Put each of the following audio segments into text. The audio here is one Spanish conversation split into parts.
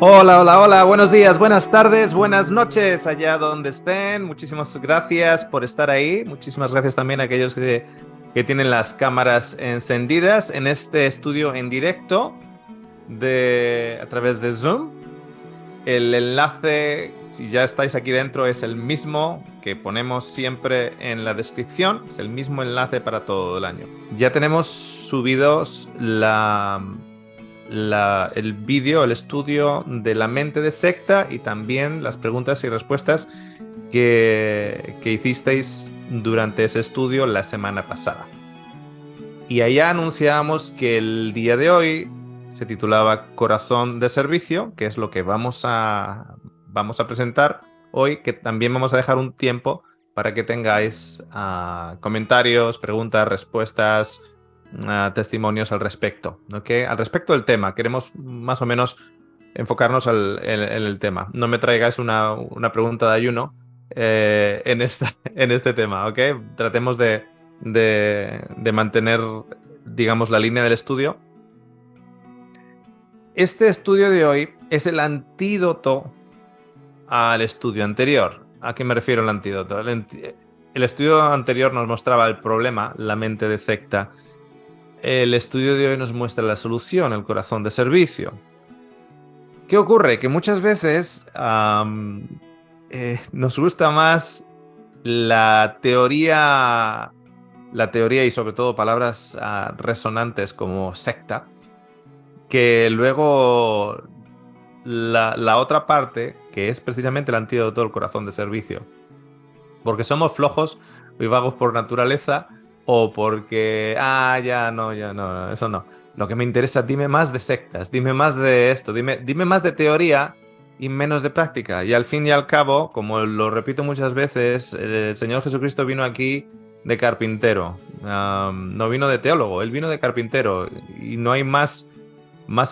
Hola, hola, hola, buenos días, buenas tardes, buenas noches, allá donde estén. Muchísimas gracias por estar ahí. Muchísimas gracias también a aquellos que tienen las cámaras encendidas en este estudio en directo a través de Zoom. El enlace, si ya estáis aquí dentro, es el mismo que ponemos siempre en la descripción. Es el mismo enlace para todo el año. Ya tenemos subidos el vídeo, el estudio de la mente de secta y también las preguntas y respuestas que hicisteis durante ese estudio la semana pasada. Y allá anunciábamos que el día de hoy se titulaba Corazón de Servicio, que es lo que vamos a presentar hoy, que también vamos a dejar un tiempo para que tengáis comentarios, preguntas, respuestas, testimonios al respecto, ¿ok? Al respecto del tema, queremos más o menos enfocarnos en el tema. No me traigáis una pregunta de ayuno en este tema, ¿ok? Tratemos de mantener, digamos, la línea del estudio. Este estudio de hoy es el antídoto al estudio anterior. ¿A qué me refiero el antídoto? El estudio anterior nos mostraba el problema, la mente de secta. El estudio de hoy nos muestra la solución, el corazón de servicio. ¿Qué ocurre? Que muchas veces nos gusta más la teoría y sobre todo palabras resonantes como secta, que luego la otra parte, que es precisamente el antídoto del corazón de servicio. Porque somos flojos y vagos por naturaleza o porque, ya no, eso no. Lo que me interesa, dime más de sectas, dime más de esto, dime más de teoría y menos de práctica. Y al fin y al cabo, como lo repito muchas veces, el Señor Jesucristo vino aquí de carpintero, no vino de teólogo, él vino de carpintero y no hay más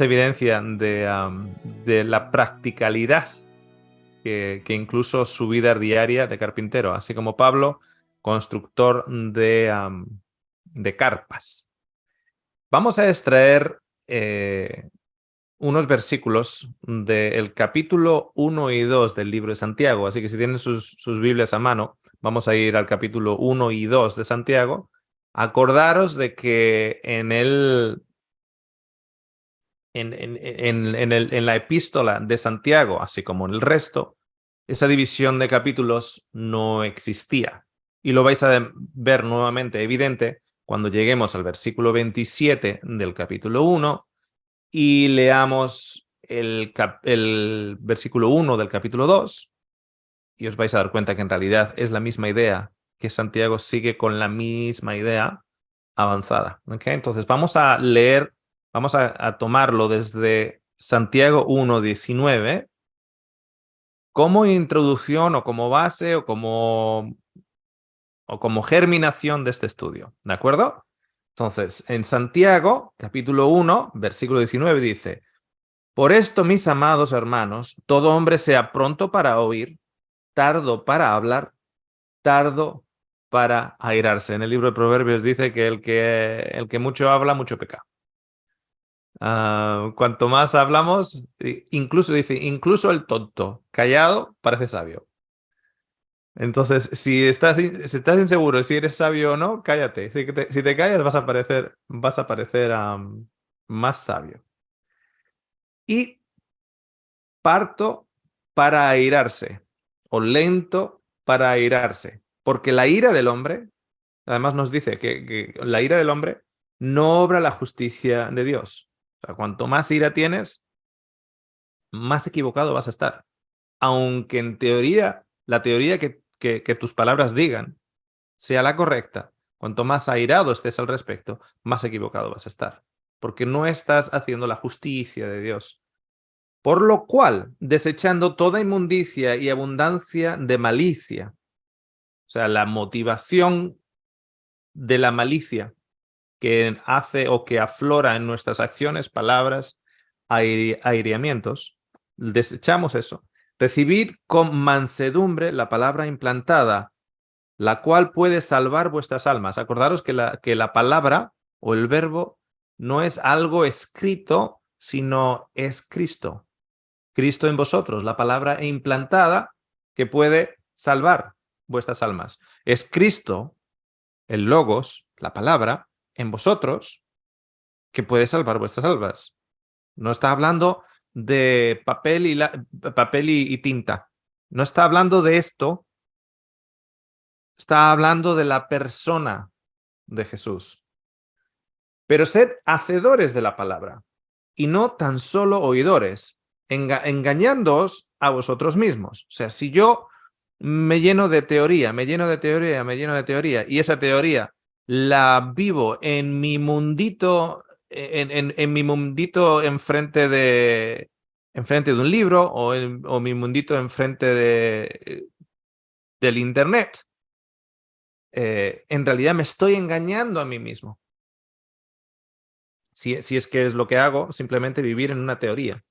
evidencia de la practicalidad que incluso su vida diaria de carpintero, así como Pablo, constructor de carpas. Vamos a extraer unos versículos del capítulo 1 y 2 del libro de Santiago, así que si tienen sus Biblias a mano, vamos a ir al capítulo 1 y 2 de Santiago. Acordaros de que en la epístola de Santiago, así como en el resto, esa división de capítulos no existía. Y lo vais a ver nuevamente evidente cuando lleguemos al versículo 27 del capítulo 1 y leamos el versículo 1 del capítulo 2 y os vais a dar cuenta que en realidad es la misma idea, que Santiago sigue con la misma idea avanzada. ¿Okay? Entonces vamos a leer, vamos a tomarlo desde Santiago 1:19 como introducción o como base o como germinación de este estudio. ¿De acuerdo? Entonces, en Santiago, capítulo 1, versículo 19 dice: Por esto, mis amados hermanos, todo hombre sea pronto para oír, tardo para hablar, tardo para airarse. En el libro de Proverbios dice que el que mucho habla, mucho peca. Cuanto más hablamos, incluso el tonto, callado, parece sabio. Entonces, si estás inseguro si eres sabio o no, cállate. Si te callas, vas a parecer más sabio. Y parto para airarse, o lento para airarse, porque la ira del hombre, además nos dice que la ira del hombre no obra la justicia de Dios. O sea, cuanto más ira tienes, más equivocado vas a estar. Aunque en teoría, la teoría que tus palabras digan sea la correcta, cuanto más airado estés al respecto, más equivocado vas a estar. Porque no estás haciendo la justicia de Dios. Por lo cual, desechando toda inmundicia y abundancia de malicia, o sea, la motivación de la malicia que hace o que aflora en nuestras acciones, palabras, aireamientos, desechamos eso. Recibid con mansedumbre la palabra implantada, la cual puede salvar vuestras almas. Acordaros que la palabra o el verbo no es algo escrito, sino es Cristo. Cristo en vosotros, la palabra implantada que puede salvar vuestras almas. Es Cristo, el Logos, la palabra, en vosotros, que puede salvar vuestras almas. No está hablando de papel y tinta. No está hablando de esto. Está hablando de la persona de Jesús. Pero sed hacedores de la palabra y no tan solo oidores, engañándoos a vosotros mismos. O sea, si yo me lleno de teoría, me lleno de teoría, me lleno de teoría, y esa teoría la vivo en mi mundito, en mi mundito enfrente de un libro o mi mundito enfrente del internet, en realidad me estoy engañando a mí mismo. Si es que es lo que hago, simplemente vivir en una teoría.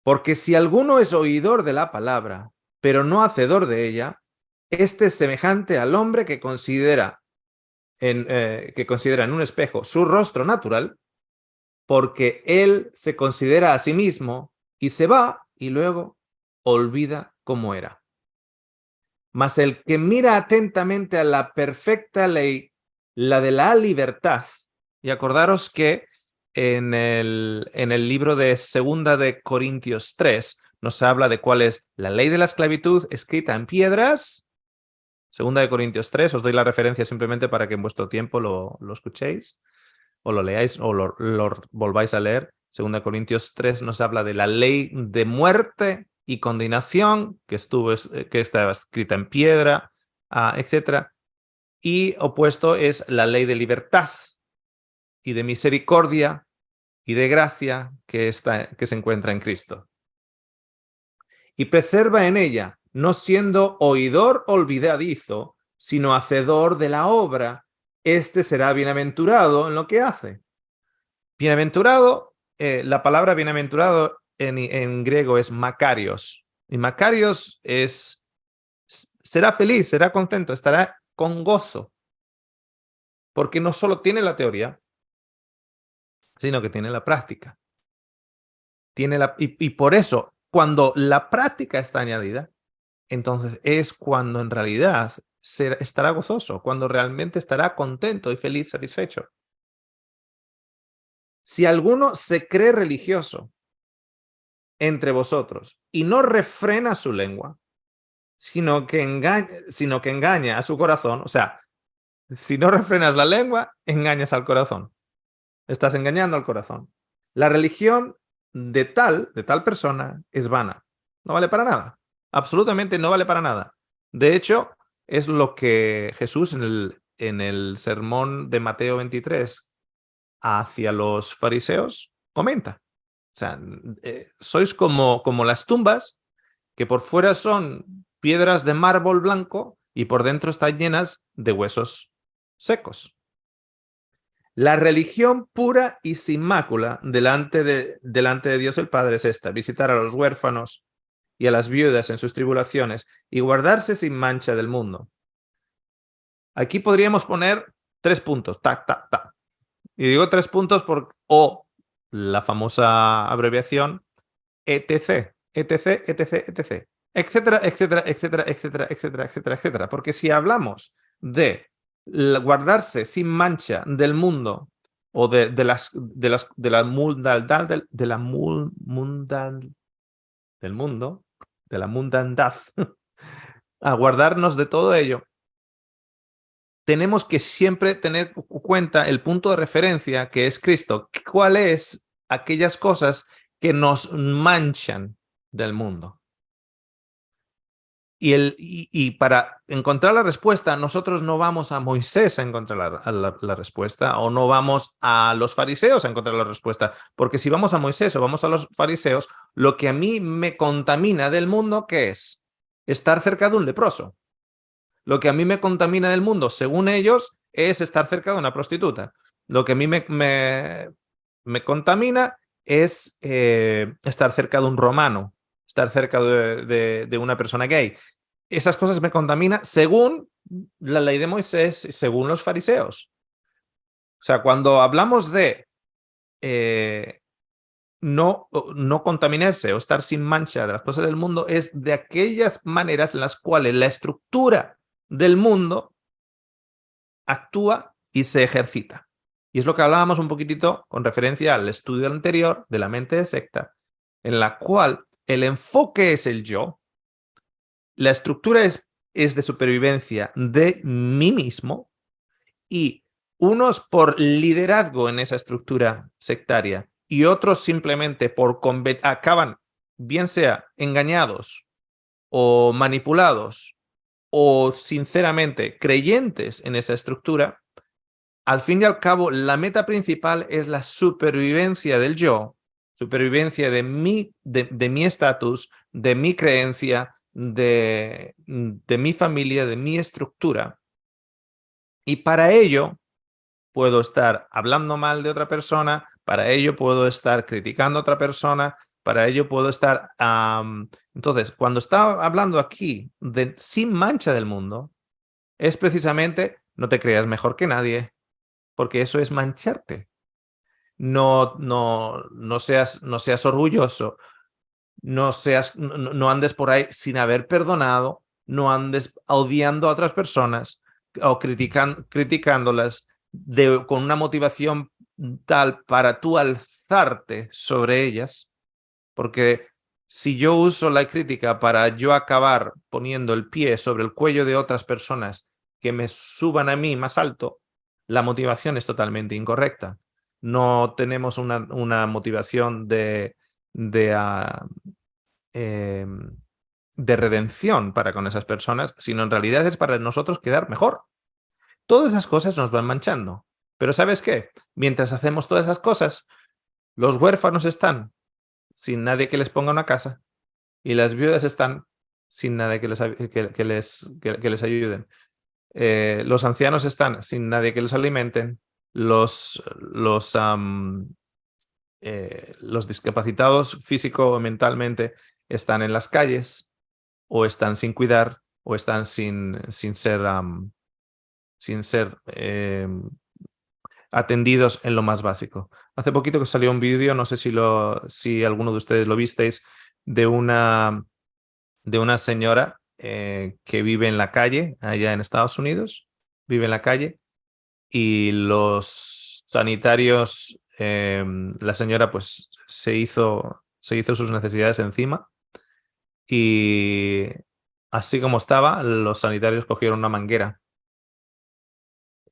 Porque si alguno es oidor de la palabra, pero no hacedor de ella, este es semejante al hombre que considera en un espejo su rostro natural, porque él se considera a sí mismo y se va y luego olvida cómo era. Mas el que mira atentamente a la perfecta ley, la de la libertad, y acordaros que en el libro de Segunda de Corintios 3 nos habla de cuál es la ley de la esclavitud escrita en piedras. Segunda de Corintios 3, os doy la referencia simplemente para que en vuestro tiempo lo escuchéis, o lo leáis, o lo volváis a leer. Segunda de Corintios 3 nos habla de la ley de muerte y condenación que estaba escrita en piedra, etc. Y opuesto es la ley de libertad y de misericordia y de gracia que se encuentra en Cristo. Y preserva en ella, no siendo oidor olvidadizo, sino hacedor de la obra. Este será bienaventurado en lo que hace. Bienaventurado, la palabra bienaventurado en griego es makarios. Y makarios será feliz, será contento, estará con gozo. Porque no solo tiene la teoría, sino que tiene la práctica. Y por eso, cuando la práctica está añadida, entonces es cuando en realidad estará gozoso, cuando realmente estará contento y feliz, satisfecho. Si alguno se cree religioso entre vosotros y no refrena su lengua, sino que engaña a su corazón, o sea, si no refrenas la lengua, engañas al corazón. Estás engañando al corazón. La religión de tal persona es vana. No vale para nada. Absolutamente no vale para nada. De hecho, es lo que Jesús en el sermón de Mateo 23 hacia los fariseos comenta. O sea, sois como las tumbas que por fuera son piedras de mármol blanco y por dentro están llenas de huesos secos. La religión pura y sin mácula delante de Dios el Padre es esta: visitar a los huérfanos y a las viudas en sus tribulaciones y guardarse sin mancha del mundo. Aquí podríamos poner 3 puntos, tac, tac, tac. Y digo 3 puntos o la famosa abreviación etc, etc, etc, etc, etcétera, etcétera, etcétera, etcétera, etcétera, etcétera, etcétera. Porque si hablamos de guardarse sin mancha del mundo o de la mundanidad del mundo, de la mundandad, a guardarnos de todo ello, tenemos que siempre tener en cuenta el punto de referencia que es Cristo. ¿Cuáles aquellas cosas que nos manchan del mundo? Y para encontrar la respuesta, nosotros no vamos a Moisés a encontrar la respuesta, o no vamos a los fariseos a encontrar la respuesta, porque si vamos a Moisés o vamos a los fariseos, lo que a mí me contamina del mundo, ¿qué es? Estar cerca de un leproso. Lo que a mí me contamina del mundo, según ellos, es estar cerca de una prostituta. Lo que a mí me contamina es estar cerca de un romano, estar cerca de una persona gay. Esas cosas me contaminan según la ley de Moisés, según los fariseos. O sea, cuando hablamos de no contaminarse o estar sin mancha de las cosas del mundo es de aquellas maneras en las cuales la estructura del mundo actúa y se ejercita. Y es lo que hablábamos un poquitito con referencia al estudio anterior de la mente de secta, en la cual el enfoque es el yo, la estructura es de supervivencia de mí mismo y unos por liderazgo en esa estructura sectaria y otros simplemente acaban, bien sea engañados o manipulados o sinceramente creyentes en esa estructura, al fin y al cabo la meta principal es la supervivencia del yo, supervivencia de mi estatus, de mi creencia, de mi familia, de mi estructura. Y para ello puedo estar hablando mal de otra persona, para ello puedo estar criticando a otra persona, para ello puedo estar... Entonces, cuando está hablando aquí de sin mancha del mundo, es precisamente no te creas mejor que nadie, porque eso es mancharte. No seas orgulloso, no andes por ahí sin haber perdonado, no andes odiando a otras personas o criticándolas con una motivación tal para tú alzarte sobre ellas, porque si yo uso la crítica para yo acabar poniendo el pie sobre el cuello de otras personas que me suban a mí más alto, la motivación es totalmente incorrecta. No tenemos una motivación de, eh, de redención para con esas personas, sino en realidad es para nosotros quedar mejor. Todas esas cosas nos van manchando. Pero ¿sabes qué? Mientras hacemos todas esas cosas, los huérfanos están sin nadie que les ponga una casa y las viudas están sin nadie que les ayuden. Los ancianos están sin nadie que los alimenten. Los discapacitados físico o mentalmente están en las calles o están sin cuidar o están sin ser atendidos en lo más básico. Hace poquito que salió un vídeo, no sé si alguno de ustedes lo visteis, de una señora que vive en la calle, allá en Estados Unidos, vive en la calle, y los sanitarios, la señora pues se hizo sus necesidades encima y así como estaba, los sanitarios cogieron una manguera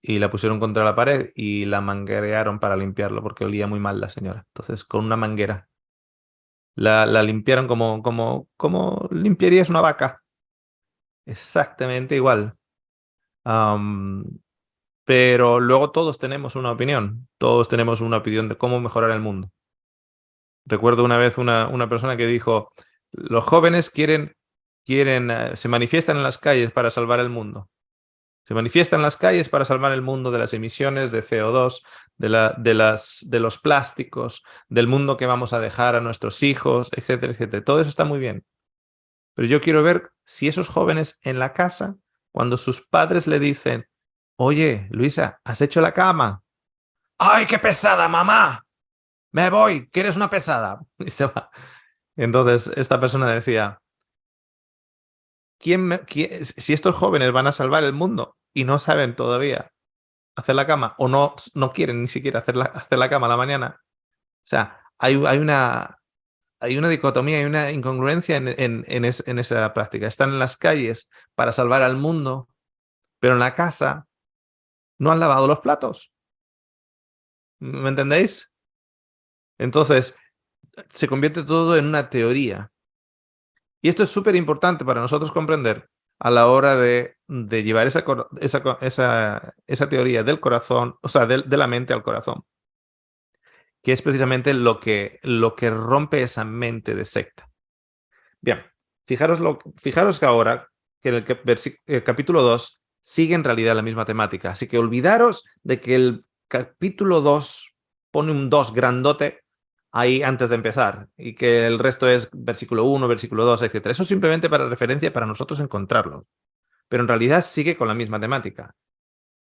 y la pusieron contra la pared y la manguerearon para limpiarlo porque olía muy mal la señora. Entonces, con una manguera la limpiaron como limpiarías una vaca. Exactamente igual. Am, pero luego todos tenemos una opinión. Todos tenemos una opinión de cómo mejorar el mundo. Recuerdo una vez una persona que dijo, los jóvenes se manifiestan en las calles para salvar el mundo. Se manifiesta en las calles para salvar el mundo de las emisiones de CO2, de los plásticos, del mundo que vamos a dejar a nuestros hijos, etcétera, etcétera. Todo eso está muy bien. Pero yo quiero ver si esos jóvenes en la casa, cuando sus padres le dicen, oye, Luisa, ¿has hecho la cama? ¡Ay, qué pesada, mamá! Me voy, que eres una pesada. Y se va. Entonces, esta persona decía, si estos jóvenes van a salvar el mundo y no saben todavía hacer la cama o no quieren ni siquiera hacer la cama a la mañana. O sea, hay una dicotomía, hay una incongruencia en esa práctica. Están en las calles para salvar al mundo, pero en la casa no han lavado los platos. ¿Me entendéis? Entonces, se convierte todo en una teoría. Y esto es súper importante para nosotros comprender a la hora de llevar esa teoría del corazón, o sea, de la mente al corazón, que es precisamente lo que rompe esa mente de secta. Bien, fijaros que ahora que el capítulo 2 sigue en realidad la misma temática, así que olvidaros de que el capítulo 2 pone un 2 grandote ahí antes de empezar y que el resto es versículo 1, versículo 2, etc. Eso simplemente para referencia para nosotros encontrarlo, pero en realidad sigue con la misma temática.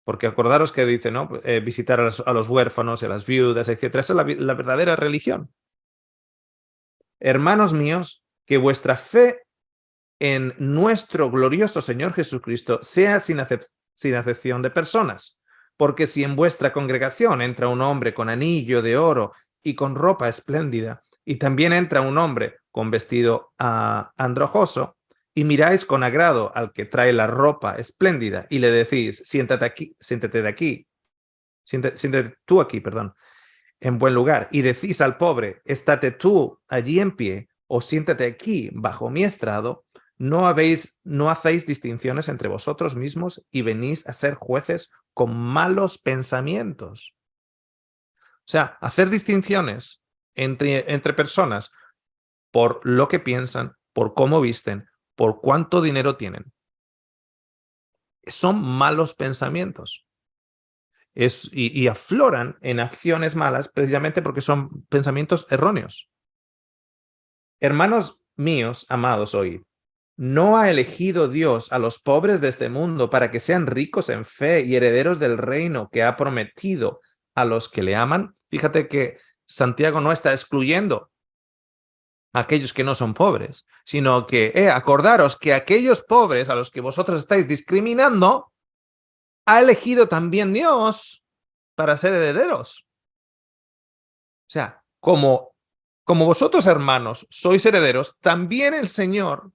Porque acordaros que dice, ¿no? Visitar a los huérfanos, a las viudas, etc. Esa es la verdadera religión. Hermanos míos, que vuestra fe en nuestro glorioso Señor Jesucristo sea sin acepción de personas. Porque si en vuestra congregación entra un hombre con anillo de oro y con ropa espléndida, y también entra un hombre con vestido androjoso, y miráis con agrado al que trae la ropa espléndida, y le decís, siéntate aquí, siéntate de aquí, siéntate tú aquí, perdón, en buen lugar, y decís al pobre, estate tú allí en pie, o siéntate aquí bajo mi estrado, no hacéis distinciones entre vosotros mismos y venís a ser jueces con malos pensamientos. O sea, hacer distinciones entre personas por lo que piensan, por cómo visten, por cuánto dinero tienen. Son malos pensamientos. Y afloran en acciones malas precisamente porque son pensamientos erróneos. Hermanos míos, amados, oíd. ¿No ha elegido Dios a los pobres de este mundo para que sean ricos en fe y herederos del reino que ha prometido a los que le aman? Fíjate que Santiago no está excluyendo a aquellos que no son pobres, sino que acordaros que aquellos pobres a los que vosotros estáis discriminando, ha elegido también Dios para ser herederos. O sea, como vosotros, hermanos, sois herederos, también el Señor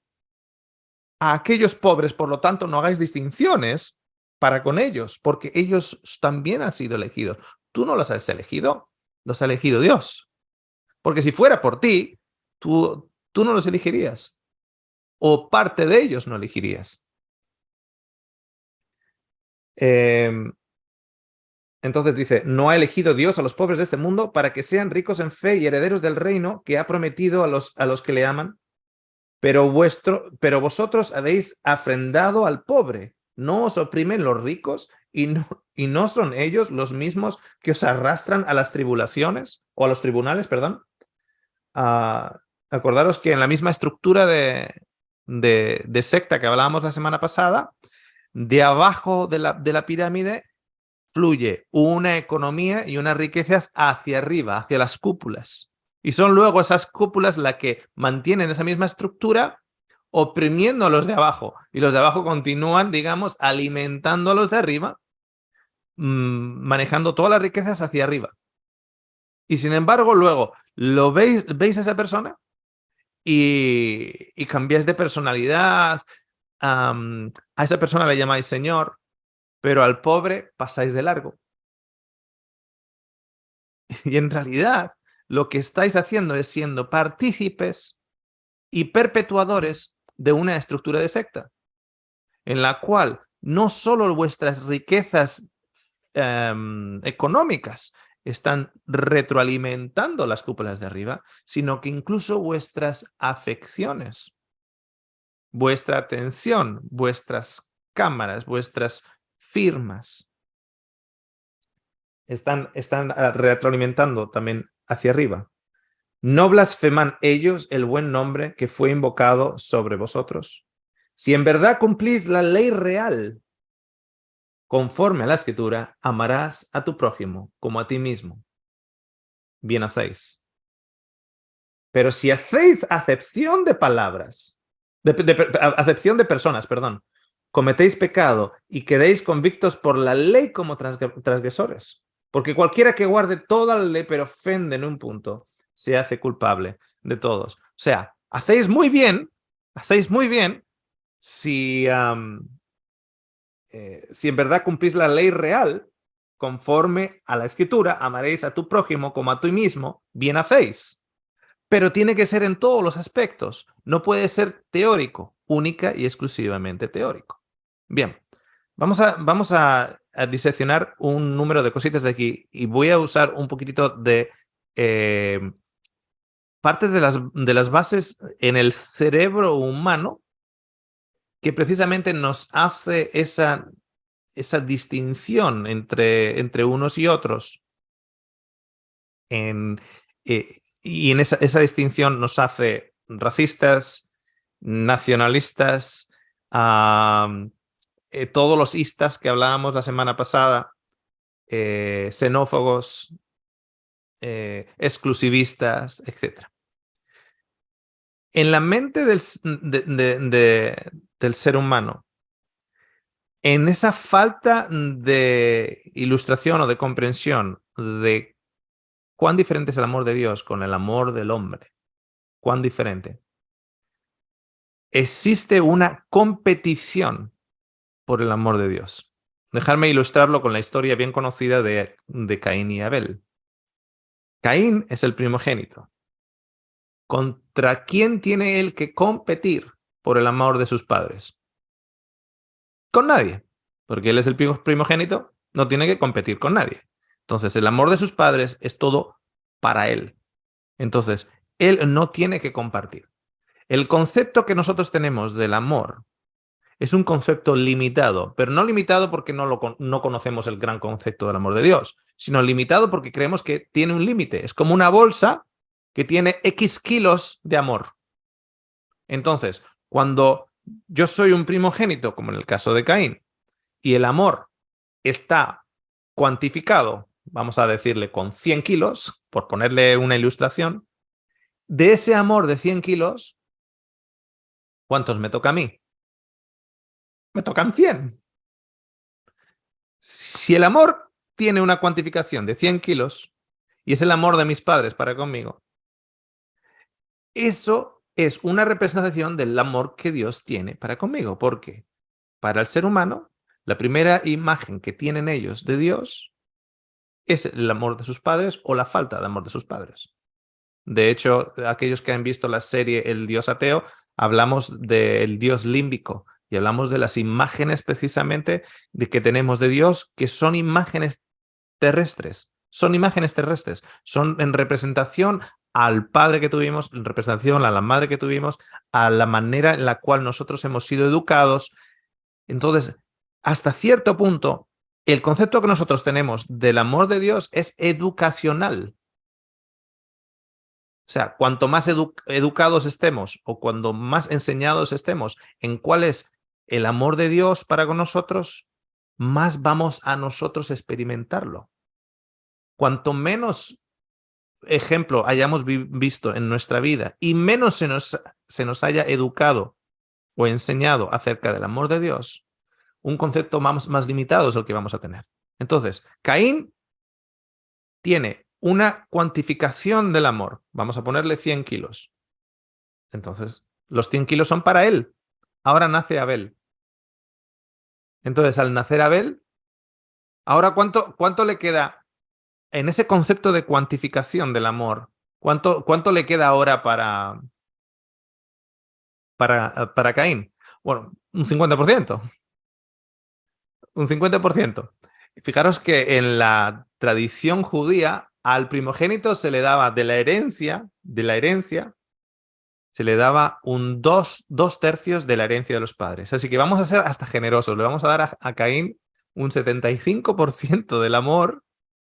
a aquellos pobres, por lo tanto, no hagáis distinciones para con ellos, porque ellos también han sido elegidos. Tú no los has elegido, los ha elegido Dios. Porque si fuera por ti, tú no los elegirías, o parte de ellos no elegirías. Entonces dice, no ha elegido Dios a los pobres de este mundo para que sean ricos en fe y herederos del reino que ha prometido a los que le aman. Pero vosotros habéis afrendado al pobre. No os oprimen los ricos y no son ellos los mismos que os arrastran a las tribulaciones o a los tribunales, perdón. Acordaros que en la misma estructura de secta que hablábamos la semana pasada, de abajo de la pirámide fluye una economía y unas riquezas hacia arriba, hacia las cúpulas. Y son luego esas cúpulas las que mantienen esa misma estructura oprimiendo a los de abajo. Y los de abajo continúan, digamos, alimentando a los de arriba, manejando todas las riquezas hacia arriba. Y sin embargo, luego veis a esa persona y cambiáis de personalidad. A esa persona le llamáis Señor, pero al pobre pasáis de largo. Y en realidad lo que estáis haciendo es siendo partícipes y perpetuadores de una estructura de secta, en la cual no solo vuestras riquezas económicas están retroalimentando las cúpulas de arriba, sino que incluso vuestras afecciones, vuestra atención, vuestras cámaras, vuestras firmas, están retroalimentando también hacia arriba. ¿No blasfeman ellos el buen nombre que fue invocado sobre vosotros? Si en verdad cumplís la ley real, conforme a la Escritura, amarás a tu prójimo como a ti mismo. Bien hacéis. Pero si hacéis acepción de palabras, acepción de personas, perdón, cometéis pecado y quedéis convictos por la ley como transgresores. Porque cualquiera que guarde toda la ley pero ofende en un punto, se hace culpable de todos. O sea, hacéis muy bien si, si en verdad cumplís la ley real, conforme a la Escritura, amaréis a tu prójimo como a ti mismo, bien hacéis. Pero tiene que ser en todos los aspectos. No puede ser teórico, única y exclusivamente teórico. Bien, vamos a diseccionar un número de cositas de aquí y voy a usar un poquitito de partes de las bases en el cerebro humano que precisamente nos hace esa distinción entre unos y otros. Y en esa distinción nos hace racistas, nacionalistas, todos los istas que hablábamos la semana pasada, xenófobos, exclusivistas, etc. En la mente del ser humano, en esa falta de ilustración o de comprensión de cuán diferente es el amor de Dios con el amor del hombre, cuán diferente, existe una competición por el amor de Dios. Dejarme ilustrarlo con la historia bien conocida de Caín y Abel. Caín es el primogénito. ¿Contra quién tiene él que competir por el amor de sus padres? Con nadie, porque él es el primogénito, no tiene que competir con nadie. Entonces, el amor de sus padres es todo para él. Entonces, él no tiene que compartir. El concepto que nosotros tenemos del amor es un concepto limitado, pero no limitado porque no conocemos el gran concepto del amor de Dios, sino limitado porque creemos que tiene un límite. Es como una bolsa que tiene X kilos de amor. Entonces, cuando yo soy un primogénito, como en el caso de Caín, y el amor está cuantificado, vamos a decirle con 100 kilos, por ponerle una ilustración, de ese amor de 100 kilos, ¿cuántos me toca a mí? Me tocan 100. Si el amor tiene una cuantificación de 100 kilos y es el amor de mis padres para conmigo, eso es una representación del amor que Dios tiene para conmigo, porque para el ser humano, la primera imagen que tienen ellos de Dios es el amor de sus padres o la falta de amor de sus padres. De hecho, aquellos que han visto la serie El Dios Ateo, hablamos del Dios límbico y hablamos de las imágenes precisamente de que tenemos de Dios, que son imágenes terrestres. Son imágenes terrestres. Son en representación al padre que tuvimos, en representación a la madre que tuvimos, a la manera en la cual nosotros hemos sido educados. Entonces, hasta cierto punto, el concepto que nosotros tenemos del amor de Dios es educacional. O sea, cuanto más educados estemos o cuando más enseñados estemos en cuál es el amor de Dios para con nosotros, más vamos a nosotros experimentarlo. Cuanto menos ejemplo hayamos visto en nuestra vida y menos se nos haya educado o enseñado acerca del amor de Dios, un concepto más limitado es el que vamos a tener. Entonces, Caín tiene una cuantificación del amor. Vamos a ponerle 100 kilos. Entonces, los 100 kilos son para él. Ahora nace Abel. Entonces, al nacer Abel, ahora ¿cuánto le queda en ese concepto de cuantificación del amor? ¿Cuánto le queda ahora para Caín? Bueno, un 50%. Un 50%. Fijaros que en la tradición judía al primogénito se le daba de la herencia, se le daba dos tercios de la herencia de los padres. Así que vamos a ser hasta generosos. Le vamos a dar a Caín un 75% del amor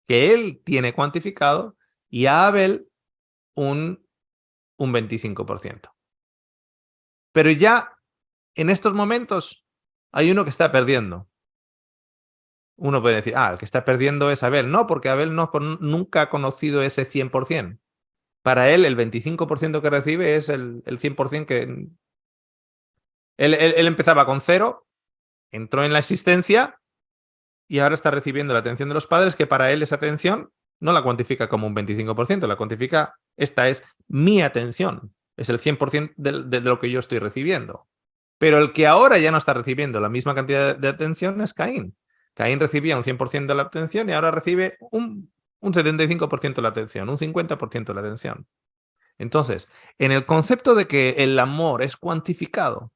que él tiene cuantificado y a Abel un 25%. Pero ya en estos momentos hay uno que está perdiendo. Uno puede decir, el que está perdiendo es Abel. No, porque Abel nunca ha conocido ese 100%. Para él, el 25% que recibe es el 100% que... Él empezaba con 0, entró en la existencia y ahora está recibiendo la atención de los padres, que para él esa atención no la cuantifica como un 25%, la cuantifica, esta es mi atención, es el 100% de lo que yo estoy recibiendo. Pero el que ahora ya no está recibiendo la misma cantidad de atención es Caín. Caín recibía un 100% de la atención y ahora recibe un 75% de la atención, un 50% de la atención. Entonces, en el concepto de que el amor es cuantificado,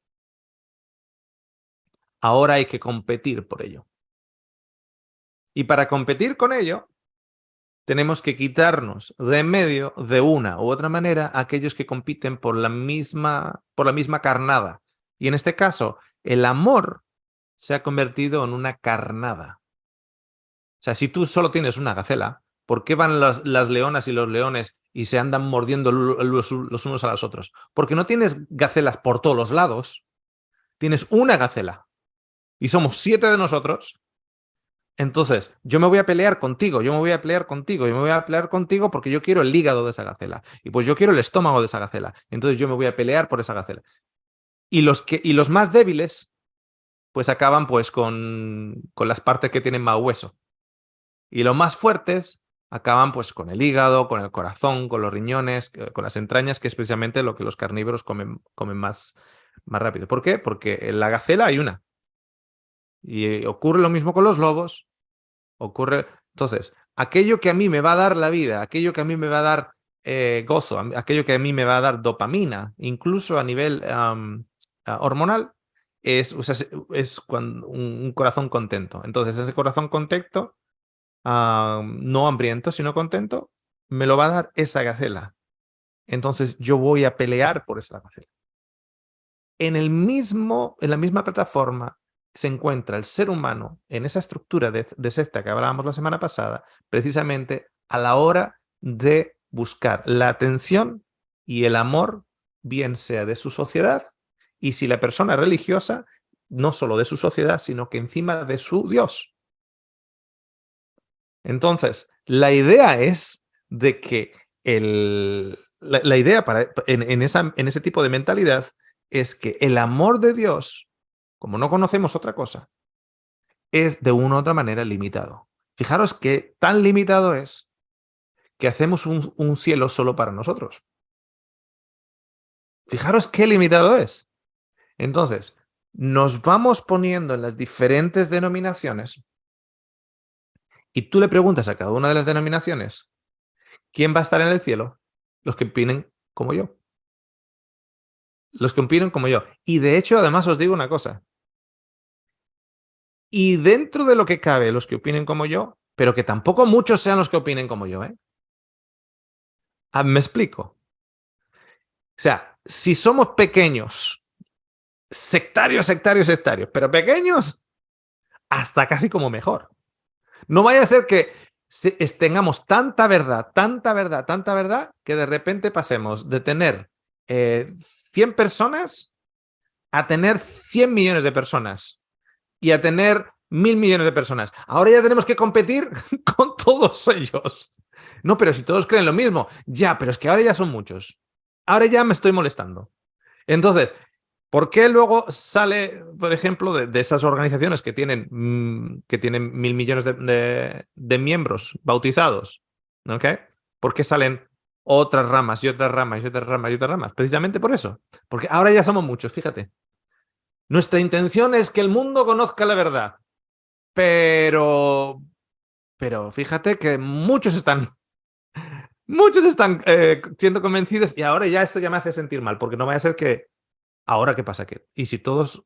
ahora hay que competir por ello. Y para competir con ello, tenemos que quitarnos de en medio, de una u otra manera, a aquellos que compiten por la misma carnada. Y en este caso, el amor se ha convertido en una carnada. O sea, si tú solo tienes una gacela, ¿por qué van las leonas y los leones y se andan mordiendo los unos a los otros? Porque no tienes gacelas por todos los lados. Tienes una gacela. Y somos 7 de nosotros. Entonces, yo me voy a pelear contigo, yo me voy a pelear contigo, yo me voy a pelear contigo porque yo quiero el hígado de esa gacela. Y pues yo quiero el estómago de esa gacela. Entonces yo me voy a pelear por esa gacela. Y los más débiles, pues acaban pues con las partes que tienen más hueso. Y los más fuertes acaban pues con el hígado, con el corazón, con los riñones, con las entrañas, que es precisamente lo que los carnívoros comen más rápido. ¿Por qué? Porque en la gacela hay una. Y ocurre lo mismo con los lobos. Ocurre. Entonces, aquello que a mí me va a dar la vida, aquello que a mí me va a dar gozo, aquello que a mí me va a dar dopamina, incluso a nivel hormonal, o sea, es un corazón contento. Entonces, ese corazón contento, no hambriento, sino contento, me lo va a dar esa gacela. Entonces, yo voy a pelear por esa gacela. En la misma plataforma se encuentra el ser humano en esa estructura de secta que hablábamos la semana pasada, precisamente a la hora de buscar la atención y el amor, bien sea de su sociedad, y si la persona es religiosa, no solo de su sociedad, sino que encima de su Dios. Entonces, la idea es de que la idea en ese tipo de mentalidad es que el amor de Dios, como no conocemos otra cosa, es de una u otra manera limitado. Fijaros que tan limitado es que hacemos un cielo solo para nosotros. Fijaros qué limitado es. Entonces, nos vamos poniendo en las diferentes denominaciones y tú le preguntas a cada una de las denominaciones, ¿quién va a estar en el cielo? Los que opinen como yo. Los que opinen como yo. Y de hecho, además os digo una cosa. Y dentro de lo que cabe, los que opinen como yo, pero que tampoco muchos sean los que opinen como yo, ¿eh? Me explico. O sea, si somos pequeños, sectarios, pero pequeños, hasta casi como mejor. No vaya a ser que tengamos tanta verdad, que de repente pasemos de tener 100 personas a tener 100 millones de personas y a tener 1.000 millones de personas. Ahora ya tenemos que competir con todos ellos. No, pero si todos creen lo mismo, ya, pero es que ahora ya son muchos. Ahora ya me estoy molestando. Entonces, ¿por qué luego sale, por ejemplo, de esas organizaciones que tienen 1.000 millones de miembros bautizados? ¿Ok? ¿Por qué salen otras ramas y otras ramas y otras ramas y otras ramas? Precisamente por eso. Porque ahora ya somos muchos, fíjate. Nuestra intención es que el mundo conozca la verdad. Pero, pero fíjate que muchos están siendo convencidos y ahora ya esto ya me hace sentir mal, porque no vaya a ser que ahora qué pasa que y si todos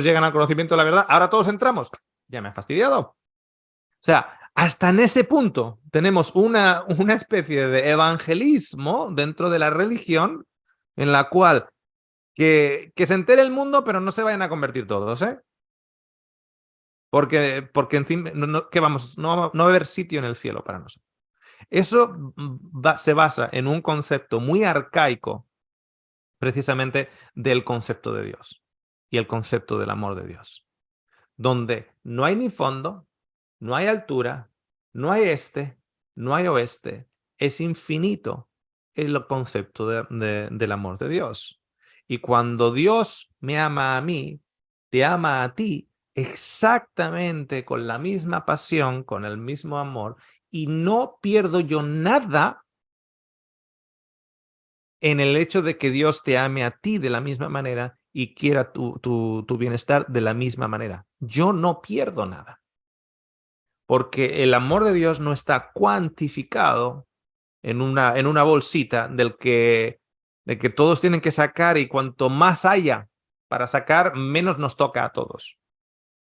llegan al conocimiento de la verdad, ahora todos entramos. Ya me ha fastidiado. O sea, hasta en ese punto tenemos una especie de evangelismo dentro de la religión en la cual que se entere el mundo, pero no se vayan a convertir todos, ¿eh? Porque encima, que vamos, no va a haber sitio en el cielo para nosotros. Eso se basa en un concepto muy arcaico, precisamente del concepto de Dios y el concepto del amor de Dios, donde no hay ni fondo, no hay altura, no hay este, no hay oeste, es infinito el concepto del amor de Dios. Y cuando Dios me ama a mí, te ama a ti exactamente con la misma pasión, con el mismo amor, y no pierdo yo nada en el hecho de que Dios te ame a ti de la misma manera y quiera tu bienestar de la misma manera. Yo no pierdo nada, porque el amor de Dios no está cuantificado en una bolsita de que todos tienen que sacar y cuanto más haya para sacar, menos nos toca a todos.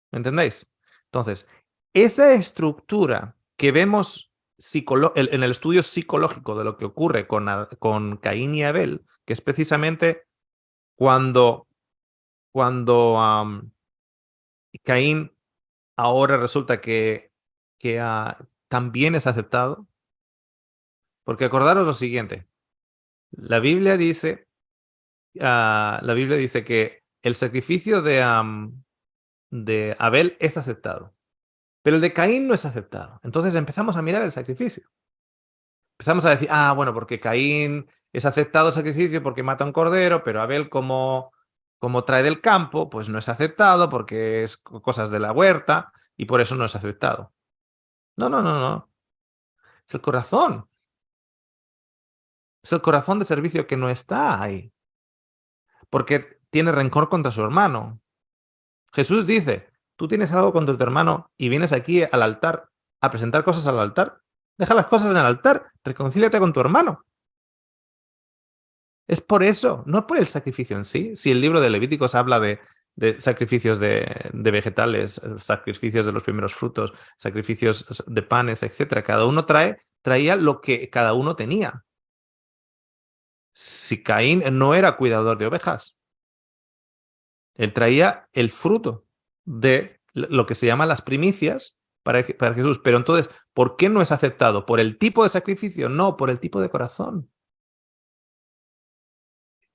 ¿Me entendéis? Entonces, esa estructura que vemos en el estudio psicológico de lo que ocurre con Caín y Abel, que es precisamente cuando Caín ahora resulta que también es aceptado, porque acordaros lo siguiente, la Biblia dice, la Biblia dice que el sacrificio de Abel es aceptado, Pero el de Caín no es aceptado. Entonces empezamos a mirar el sacrificio. Empezamos a decir, bueno, porque Caín es aceptado el sacrificio porque mata un cordero, pero Abel como trae del campo, pues no es aceptado porque es cosas de la huerta y por eso no es aceptado. No, no, no, no. Es el corazón. Es el corazón de servicio que no está ahí. Porque tiene rencor contra su hermano. Jesús dice, tú tienes algo contra tu hermano y vienes aquí al altar a presentar cosas al altar. Deja las cosas en el altar. Reconcíliate con tu hermano. Es por eso, no por el sacrificio en sí. Si el libro de Levíticos habla de sacrificios de vegetales, sacrificios de los primeros frutos, sacrificios de panes, etc. Cada uno traía lo que cada uno tenía. Si Caín no era cuidador de ovejas, él traía el fruto de lo que se llama las primicias para Jesús. Pero entonces, ¿por qué no es aceptado? ¿Por el tipo de sacrificio? No, por el tipo de corazón.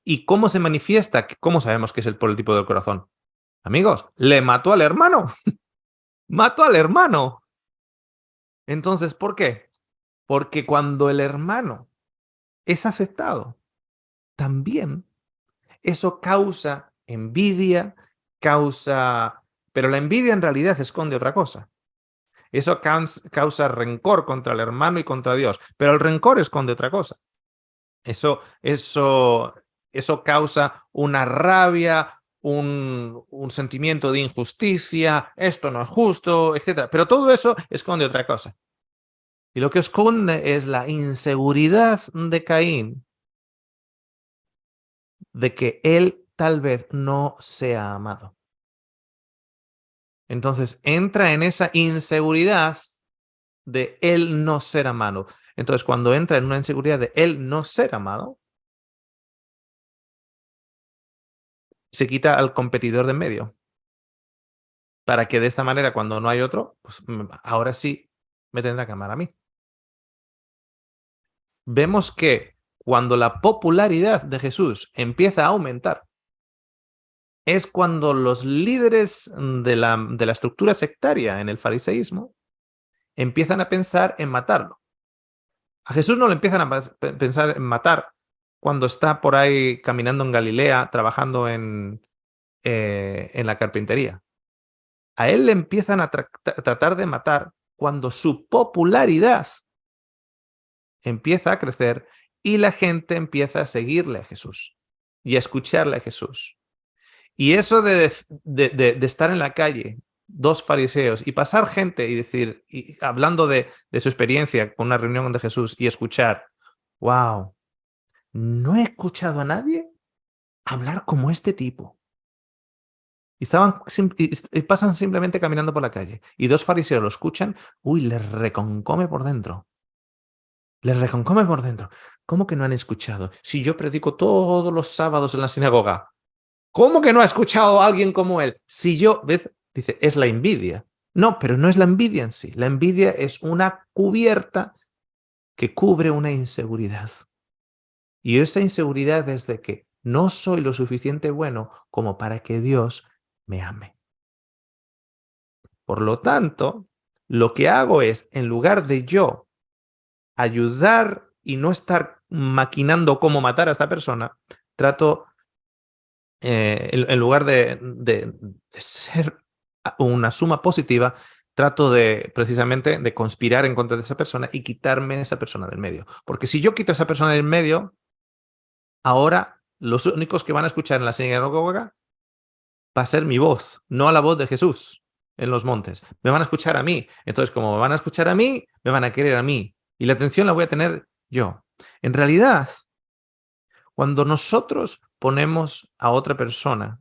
¿Y cómo se manifiesta? ¿Cómo sabemos que es por el tipo del corazón? Amigos, le mató al hermano. Mató al hermano. Entonces, ¿por qué? Porque cuando el hermano es aceptado, también eso causa envidia, causa... Pero la envidia en realidad esconde otra cosa. Eso causa rencor contra el hermano y contra Dios. Pero el rencor esconde otra cosa. Eso causa una rabia, un sentimiento de injusticia, esto no es justo, etc. Pero todo eso esconde otra cosa. Y lo que esconde es la inseguridad de Caín de que él tal vez no sea amado. Entonces entra en esa inseguridad de él no ser amado. Entonces cuando entra en una inseguridad de él no ser amado, se quita al competidor de en medio. Para que de esta manera, cuando no hay otro, pues ahora sí me tendrá que amar a mí. Vemos que cuando la popularidad de Jesús empieza a aumentar, es cuando los líderes de la estructura sectaria en el fariseísmo empiezan a pensar en matarlo. A Jesús no le empiezan a pensar en matar cuando está por ahí caminando en Galilea, trabajando en la carpintería. A él le empiezan a tratar de matar cuando su popularidad empieza a crecer y la gente empieza a seguirle a Jesús y a escucharle a Jesús. Y eso de estar en la calle, dos fariseos, y pasar gente y decir, y hablando de su experiencia con una reunión de Jesús y escuchar, wow, no he escuchado a nadie hablar como este tipo. Y pasan simplemente caminando por la calle. Y dos fariseos lo escuchan, les reconcome por dentro. Les reconcome por dentro. ¿Cómo que no han escuchado? Si yo predico todos los sábados en la sinagoga. ¿Cómo que no ha escuchado a alguien como él? Si yo, ¿ves? Dice, es la envidia. No, pero no es la envidia en sí. La envidia es una cubierta que cubre una inseguridad. Y esa inseguridad es de que no soy lo suficiente bueno como para que Dios me ame. Por lo tanto, lo que hago es, en lugar de yo ayudar y no estar maquinando cómo matar a esta persona, trato, en lugar de ser una suma positiva, trato precisamente de conspirar en contra de esa persona y quitarme a esa persona del medio. Porque si yo quito a esa persona del medio, ahora los únicos que van a escuchar en la sinagoga va a ser mi voz, no a la voz de Jesús en los montes. Me van a escuchar a mí. Entonces, como me van a escuchar a mí, me van a querer a mí. Y la atención la voy a tener yo. En realidad, cuando nosotros ponemos a otra persona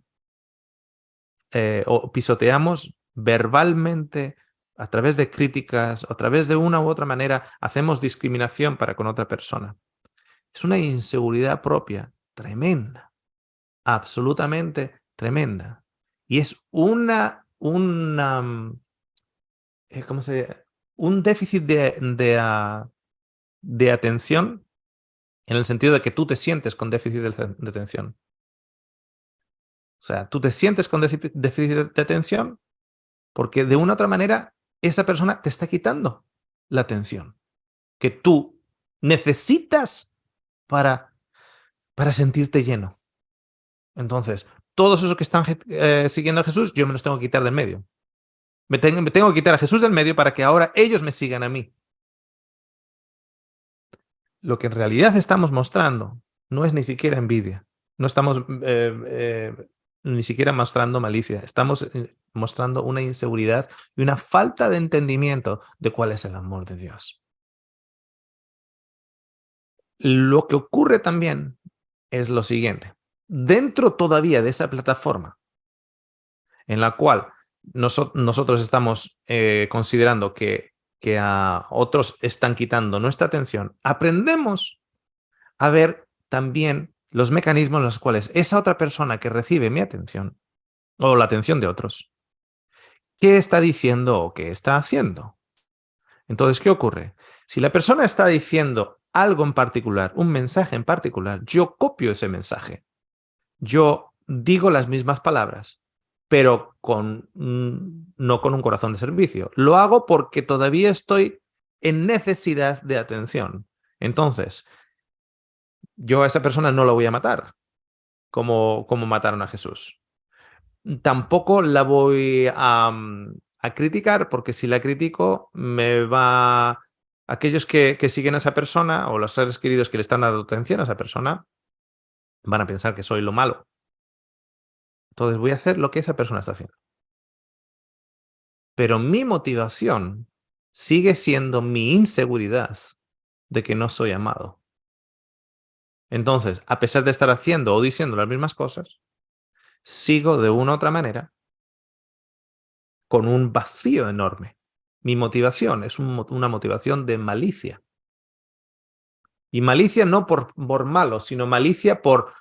o pisoteamos verbalmente, a través de críticas, o a través de una u otra manera, hacemos discriminación para con otra persona. Es una inseguridad propia tremenda, absolutamente tremenda. Y es ¿cómo se dice? Un déficit de atención en el sentido de que tú te sientes con déficit de atención. O sea, tú te sientes con déficit de atención porque de una u otra manera esa persona te está quitando la atención que tú necesitas para, para sentirte lleno. Entonces, todos esos que están siguiendo a Jesús, yo me los tengo que quitar del medio. Me tengo que quitar a Jesús del medio para que ahora ellos me sigan a mí. Lo que en realidad estamos mostrando no es ni siquiera envidia. No estamos ni siquiera mostrando malicia. Estamos mostrando una inseguridad y una falta de entendimiento de cuál es el amor de Dios. Lo que ocurre también es lo siguiente. Dentro todavía de esa plataforma en la cual nosotros estamos considerando que a otros están quitando nuestra atención, aprendemos a ver también los mecanismos en los cuales esa otra persona que recibe mi atención o la atención de otros, ¿qué está diciendo o qué está haciendo? Entonces, ¿qué ocurre? Si la persona está diciendo algo en particular, un mensaje en particular, yo copio ese mensaje. Yo digo las mismas palabras, pero no con un corazón de servicio. Lo hago porque todavía estoy en necesidad de atención. Entonces, yo a esa persona no la voy a matar, como mataron a Jesús. Tampoco la voy a criticar, porque si la critico, aquellos que siguen a esa persona o los seres queridos que le están dando atención a esa persona van a pensar que soy lo malo. Entonces voy a hacer lo que esa persona está haciendo. Pero mi motivación sigue siendo mi inseguridad de que no soy amado. Entonces, a pesar de estar haciendo o diciendo las mismas cosas, sigo de una u otra manera con un vacío enorme. Mi motivación es una motivación de malicia. Y malicia no por malo, sino malicia por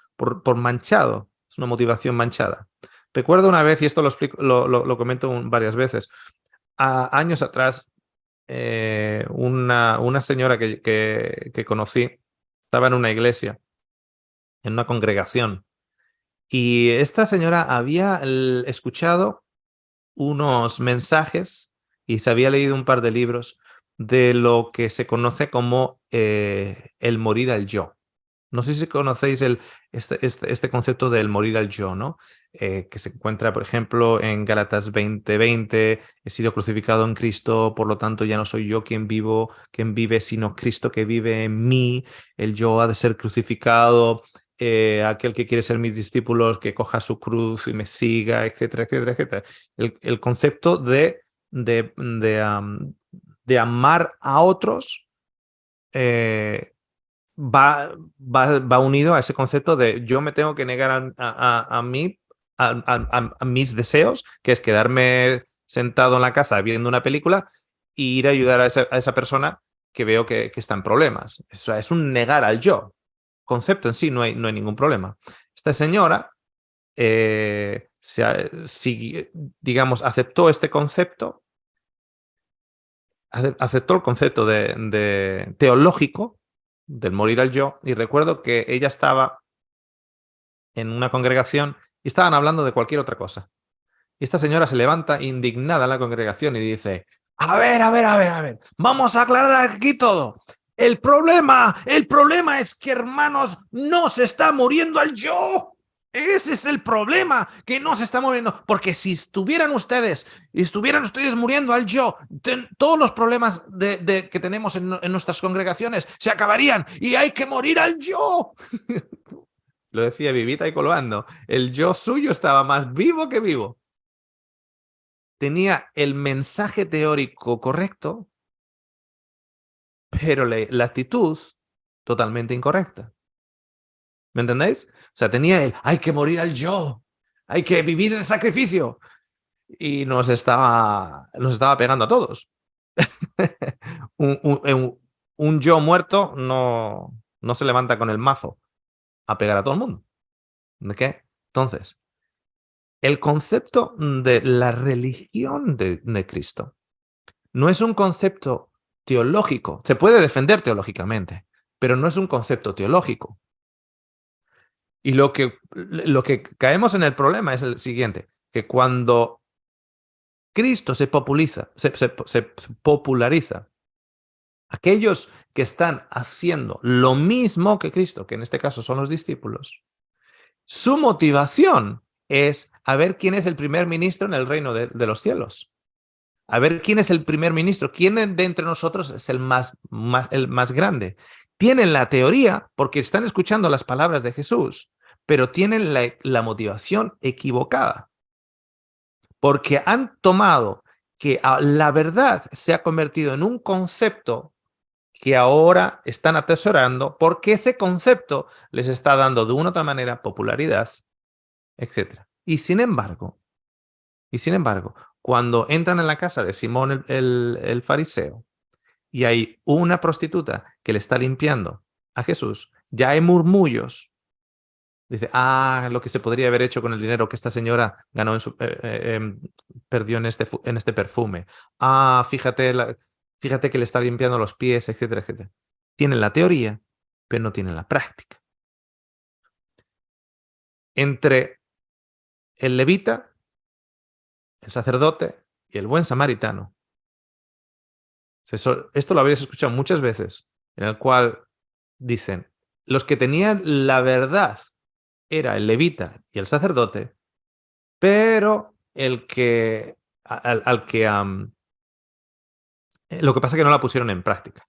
manchado. Es una motivación manchada. Recuerdo una vez, y esto lo comento varias veces, años atrás, una señora que conocí estaba en una iglesia, en una congregación, y esta señora había escuchado unos mensajes y se había leído un par de libros de lo que se conoce como el morir al yo. No sé si conocéis este concepto del morir al yo, ¿no? Que se encuentra, por ejemplo, en Gálatas 20:20, he sido crucificado en Cristo, por lo tanto ya no soy yo quien vive, sino Cristo que vive en mí, el yo ha de ser crucificado, aquel que quiere ser mis discípulos, que coja su cruz y me siga, etcétera, etcétera, etcétera. El concepto de amar a otros va unido a ese concepto de yo me tengo que negar a mí, a mis deseos, que es quedarme sentado en la casa viendo una película e ir a ayudar a esa persona que veo que está en problemas. Eso es un negar al yo. Concepto en sí no hay ningún problema. Esta señora, digamos, aceptó este concepto, aceptó el concepto de teológico del morir al yo, y recuerdo que ella estaba en una congregación y estaban hablando de cualquier otra cosa. Y esta señora se levanta indignada en la congregación y dice, a ver, vamos a aclarar aquí todo. El problema es que, hermanos, no se está muriendo al yo. Ese es el problema, que no se está muriendo. Porque si estuvieran ustedes muriendo al yo, todos los problemas que tenemos en nuestras congregaciones se acabarían y hay que morir al yo. Lo decía vivita y colgando. El yo suyo estaba más vivo que vivo. Tenía el mensaje teórico correcto, pero la actitud totalmente incorrecta. ¿Me entendéis? O sea, tenía hay que morir al yo, hay que vivir en sacrificio. Y nos estaba pegando a todos. un yo muerto no se levanta con el mazo a pegar a todo el mundo. ¿De qué? Entonces, el concepto de la religión de Cristo no es un concepto teológico. Se puede defender teológicamente, pero no es un concepto teológico. Y lo que caemos en el problema es el siguiente, que cuando Cristo se populariza. Aquellos que están haciendo lo mismo que Cristo, que en este caso son los discípulos, su motivación es a ver quién es el primer ministro en el reino de los cielos. A ver quién es el primer ministro, quién de entre nosotros es el más grande. Tienen la teoría porque están escuchando las palabras de Jesús, pero tienen la motivación equivocada. Porque han tomado que la verdad se ha convertido en un concepto que ahora están atesorando porque ese concepto les está dando de una u otra manera popularidad, etc. Y sin embargo, cuando entran en la casa de Simón el fariseo y hay una prostituta que le está limpiando a Jesús, ya hay murmullos. Dice, lo que se podría haber hecho con el dinero que esta señora ganó perdió en este perfume. Fíjate que le está limpiando los pies, etcétera, etcétera. Tienen la teoría, pero no tienen la práctica. Entre el levita, el sacerdote y el buen samaritano. Esto lo habréis escuchado muchas veces, en el cual dicen, los que tenían la verdad era el levita y el sacerdote, pero el que, al que, lo que pasa es que no la pusieron en práctica.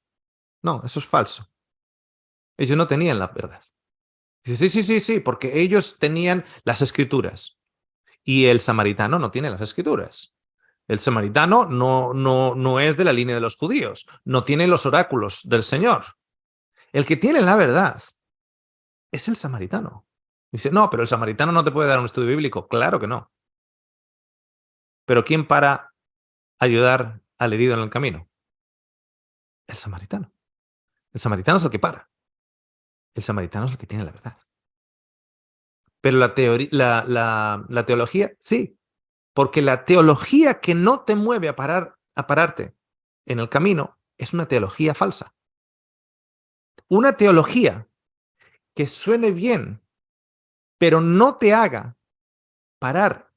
No, eso es falso. Ellos no tenían la verdad. Dice, sí, porque ellos tenían las escrituras y el samaritano no tiene las escrituras. El samaritano no es de la línea de los judíos, no tiene los oráculos del Señor. El que tiene la verdad es el samaritano. Dice, no, pero el samaritano no te puede dar un estudio bíblico. Claro que no. Pero ¿quién para ayudar al herido en el camino? El samaritano. El samaritano es el que para. El samaritano es el que tiene la verdad. Pero la teología, sí. Porque la teología que no te mueve a pararte en el camino es una teología falsa. Una teología que suene bien, pero no te haga parar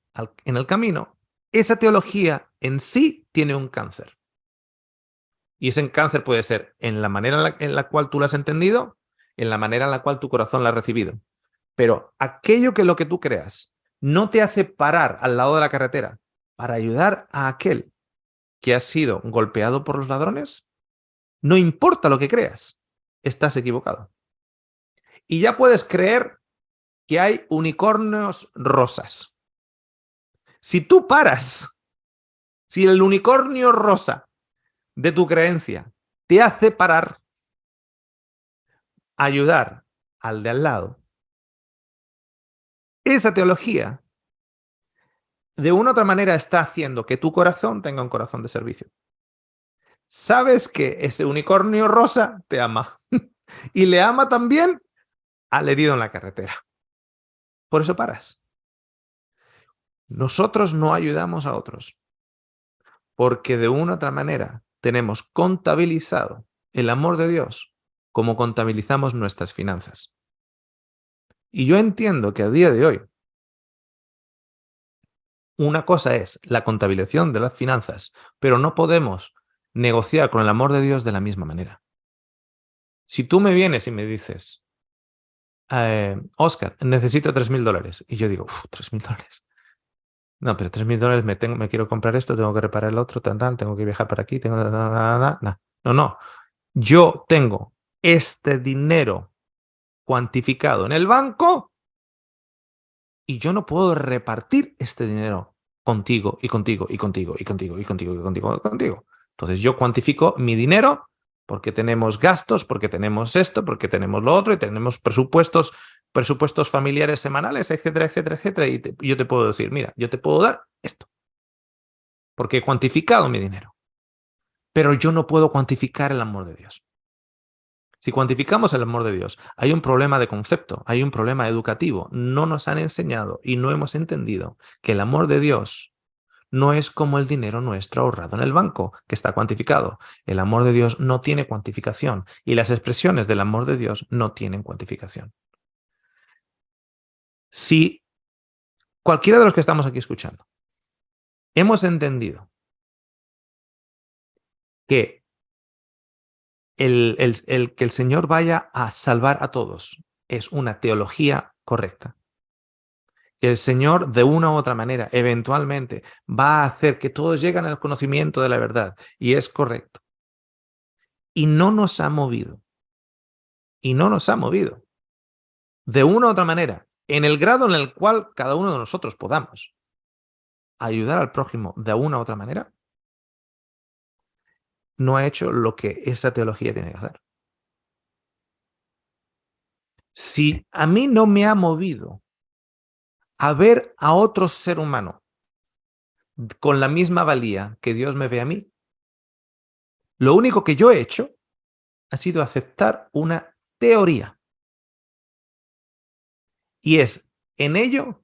en el camino, esa teología en sí tiene un cáncer. Y ese cáncer puede ser en la manera en la cual tú lo has entendido, en la manera en la cual tu corazón lo ha recibido. Pero aquello que lo que tú creas no te hace parar al lado de la carretera para ayudar a aquel que ha sido golpeado por los ladrones, no importa lo que creas, estás equivocado. Y ya puedes creer que hay unicornios rosas. Si tú paras, si el unicornio rosa de tu creencia te hace parar, ayudar al de al lado, esa teología de una u otra manera está haciendo que tu corazón tenga un corazón de servicio. Sabes que ese unicornio rosa te ama y le ama también al herido en la carretera. Por eso paras. Nosotros no ayudamos a otros porque de una u otra manera tenemos contabilizado el amor de Dios como contabilizamos nuestras finanzas. Y yo entiendo que a día de hoy una cosa es la contabilización de las finanzas, pero no podemos negociar con el amor de Dios de la misma manera. Si tú me vienes y me dices, Oscar, necesito $3.000, y yo digo, $3.000. No, pero $3.000 me quiero comprar esto, tengo que reparar el otro, tengo que viajar para aquí, No. Yo tengo este dinero cuantificado en el banco y yo no puedo repartir este dinero contigo y contigo y contigo y contigo y contigo y contigo y contigo. Entonces yo cuantifico mi dinero porque tenemos gastos, porque tenemos esto, porque tenemos lo otro y tenemos presupuestos familiares semanales, etcétera, etcétera, etcétera. Y yo te puedo decir, mira, yo te puedo dar esto porque he cuantificado mi dinero. Pero yo no puedo cuantificar el amor de Dios. Si cuantificamos el amor de Dios, hay un problema de concepto, hay un problema educativo. No nos han enseñado y no hemos entendido que el amor de Dios no es como el dinero nuestro ahorrado en el banco, que está cuantificado. El amor de Dios no tiene cuantificación y las expresiones del amor de Dios no tienen cuantificación. Si cualquiera de los que estamos aquí escuchando hemos entendido que que el Señor vaya a salvar a todos es una teología correcta. Que el Señor, de una u otra manera, eventualmente, va a hacer que todos lleguen al conocimiento de la verdad, y es correcto. Y no nos ha movido. Y no nos ha movido. De una u otra manera, en el grado en el cual cada uno de nosotros podamos ayudar al prójimo de una u otra manera, no ha hecho lo que esa teología tiene que hacer. Si a mí no me ha movido a ver a otro ser humano con la misma valía que Dios me ve a mí, lo único que yo he hecho ha sido aceptar una teoría. Y es en ello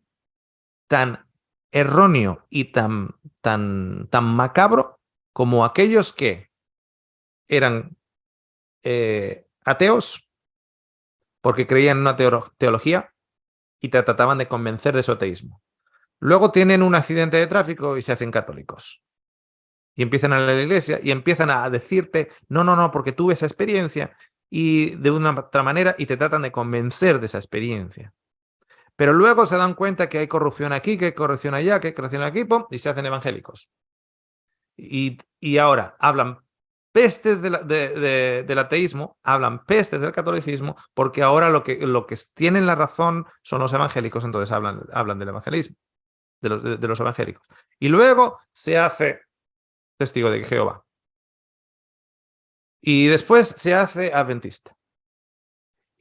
tan erróneo y tan macabro como aquellos que eran ateos porque creían en una teología y te trataban de convencer de su ateísmo. Luego tienen un accidente de tráfico y se hacen católicos. Y empiezan a la iglesia y empiezan a decirte, no, no, no, porque tuve esa experiencia y de una otra manera y te tratan de convencer de esa experiencia. Pero luego se dan cuenta que hay corrupción aquí, que hay corrupción allá, que hay corrupción aquí, ¡pum!, y se hacen evangélicos. Y ahora hablan pestes del ateísmo, hablan pestes del catolicismo, porque ahora lo que tienen la razón son los evangélicos, entonces hablan del evangelismo, de los evangélicos. Y luego se hace testigo de Jehová. Y después se hace adventista.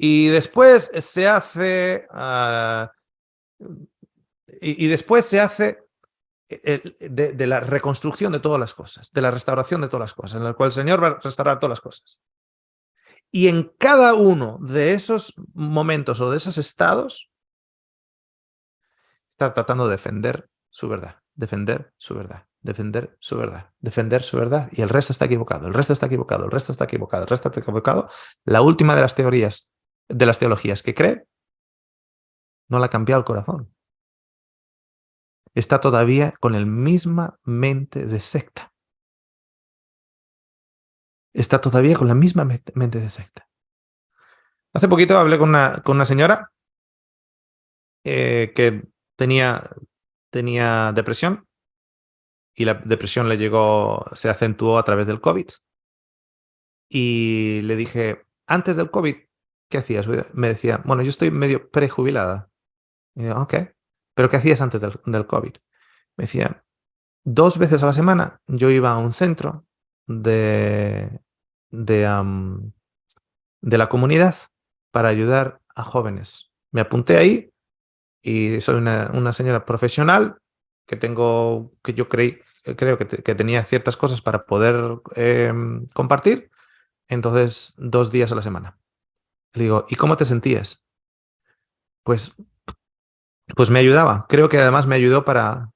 Y después se hace... y después se hace de la reconstrucción de todas las cosas, de la restauración de todas las cosas, en la cual el Señor va a restaurar todas las cosas. Y en cada uno de esos momentos o de esos estados está tratando de defender su verdad, defender su verdad, defender su verdad, defender su verdad, y el resto está equivocado, el resto está equivocado, el resto está equivocado, el resto está equivocado. La última de las teorías, de las teologías que cree, no le ha cambiado el corazón. Está todavía con la misma mente de secta. Está todavía con la misma mente de secta. Hace poquito hablé con una señora que tenía depresión, y la depresión le llegó, se acentuó a través del COVID. Y le dije, antes del COVID, ¿qué hacías? Me decía, bueno, yo estoy medio prejubilada. Y yo, ok, pero ¿qué hacías antes del COVID? Me decía, 2 veces a la semana yo iba a un centro de, de, de la comunidad para ayudar a jóvenes. Me apunté ahí y soy una señora profesional que yo creo que tenía ciertas cosas para poder compartir. Entonces, 2 días a la semana. Le digo, ¿y cómo te sentías? Pues, pues me ayudaba. Creo que además me ayudó para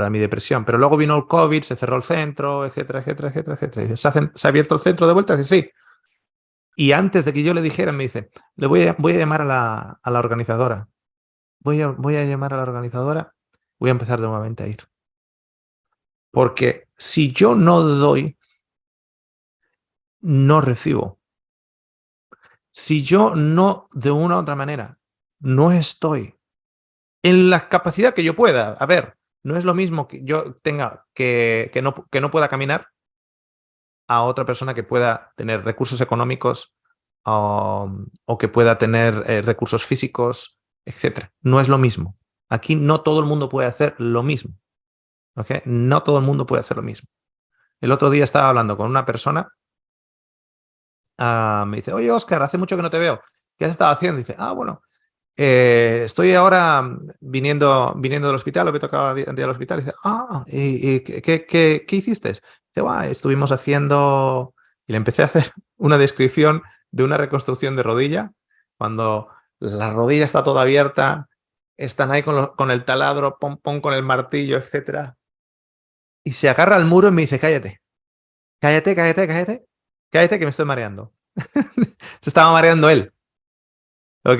mi depresión. Pero luego vino el COVID, se cerró el centro, etcétera, etcétera, etcétera, etcétera. Y dice, ¿se ha abierto el centro de vuelta? Dice, sí. Y antes de que yo le dijera, me dice, voy a llamar a la organizadora. Voy a llamar a la organizadora. Voy a empezar nuevamente a ir. Porque si yo no doy, no recibo. Si yo no, de una u otra manera, no estoy en la capacidad que yo pueda. A ver, no es lo mismo que yo tenga que no pueda caminar a otra persona que pueda tener recursos económicos, o que pueda tener recursos físicos, etc. No es lo mismo. Aquí no todo el mundo puede hacer lo mismo. ¿Okay? No todo el mundo puede hacer lo mismo. El otro día estaba hablando con una persona. Me dice, oye, Oscar, hace mucho que no te veo. ¿Qué has estado haciendo? Dice, bueno, estoy ahora viniendo del hospital, he tocado al hospital. Dice, ¿y qué hiciste? Dice, estuvimos haciendo... Y le empecé a hacer una descripción de una reconstrucción de rodilla, cuando la rodilla está toda abierta, están ahí con el taladro, pom, pom, con el martillo, etc. Y se agarra al muro y me dice, cállate, cállate, cállate, cállate, cállate, que me estoy mareando. Se estaba mareando él. ¿Ok?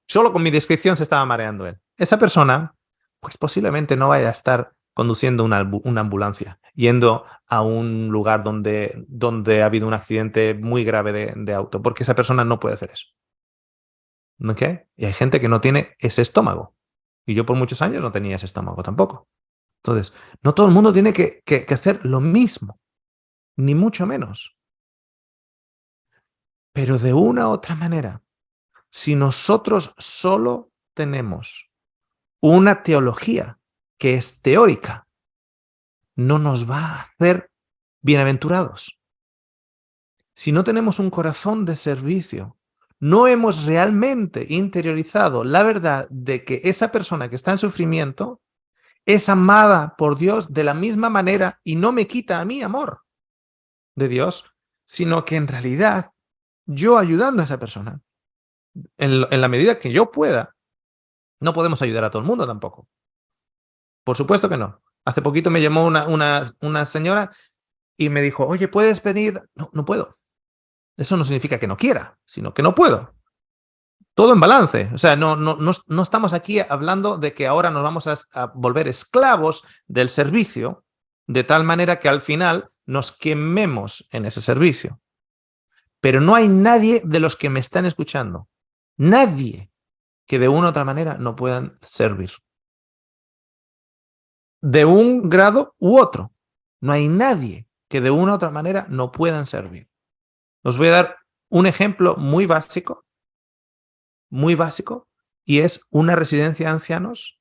Solo con mi descripción se estaba mareando él. Esa persona, pues posiblemente no vaya a estar conduciendo una ambulancia, yendo a un lugar donde ha habido un accidente muy grave de auto, porque esa persona no puede hacer eso. ¿Ok? Y hay gente que no tiene ese estómago. Y yo por muchos años no tenía ese estómago tampoco. Entonces, no todo el mundo tiene que hacer lo mismo, ni mucho menos. Pero de una u otra manera, si nosotros solo tenemos una teología que es teórica, no nos va a hacer bienaventurados. Si no tenemos un corazón de servicio, no hemos realmente interiorizado la verdad de que esa persona que está en sufrimiento es amada por Dios de la misma manera y no me quita a mí amor de Dios, sino que en realidad yo ayudando a esa persona, en la medida que yo pueda, no podemos ayudar a todo el mundo tampoco. Por supuesto que no. Hace poquito me llamó una señora y me dijo, oye, ¿puedes venir? No, no puedo. Eso no significa que no quiera, sino que no puedo. Todo en balance. O sea, no estamos aquí hablando de que ahora nos vamos a volver esclavos del servicio, de tal manera que al final nos quememos en ese servicio. Pero no hay nadie de los que me están escuchando, nadie que de una u otra manera no puedan servir. De un grado u otro. No hay nadie que de una u otra manera no puedan servir. Os voy a dar un ejemplo muy básico, y es una residencia de ancianos,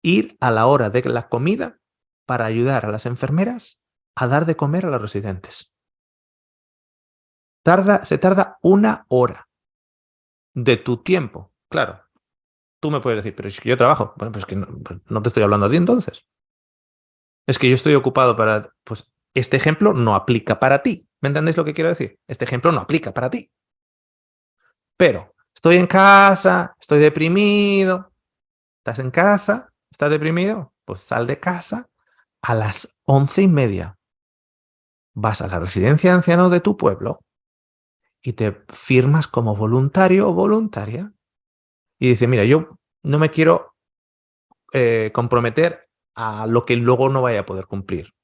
ir a la hora de la comida para ayudar a las enfermeras a dar de comer a los residentes. Se tarda una hora de tu tiempo. Claro, tú me puedes decir, pero es que yo trabajo. Bueno, pues que pues no te estoy hablando a ti entonces. Es que yo estoy ocupado para... Pues este ejemplo no aplica para ti. ¿Me entendéis lo que quiero decir? Este ejemplo no aplica para ti. Pero estoy en casa, estoy deprimido. ¿Estás en casa? ¿Estás deprimido? Pues sal de casa a las 11:30. Vas a la residencia de ancianos de tu pueblo y te firmas como voluntario o voluntaria y dices, mira, yo no me quiero comprometer a lo que luego no vaya a poder cumplir,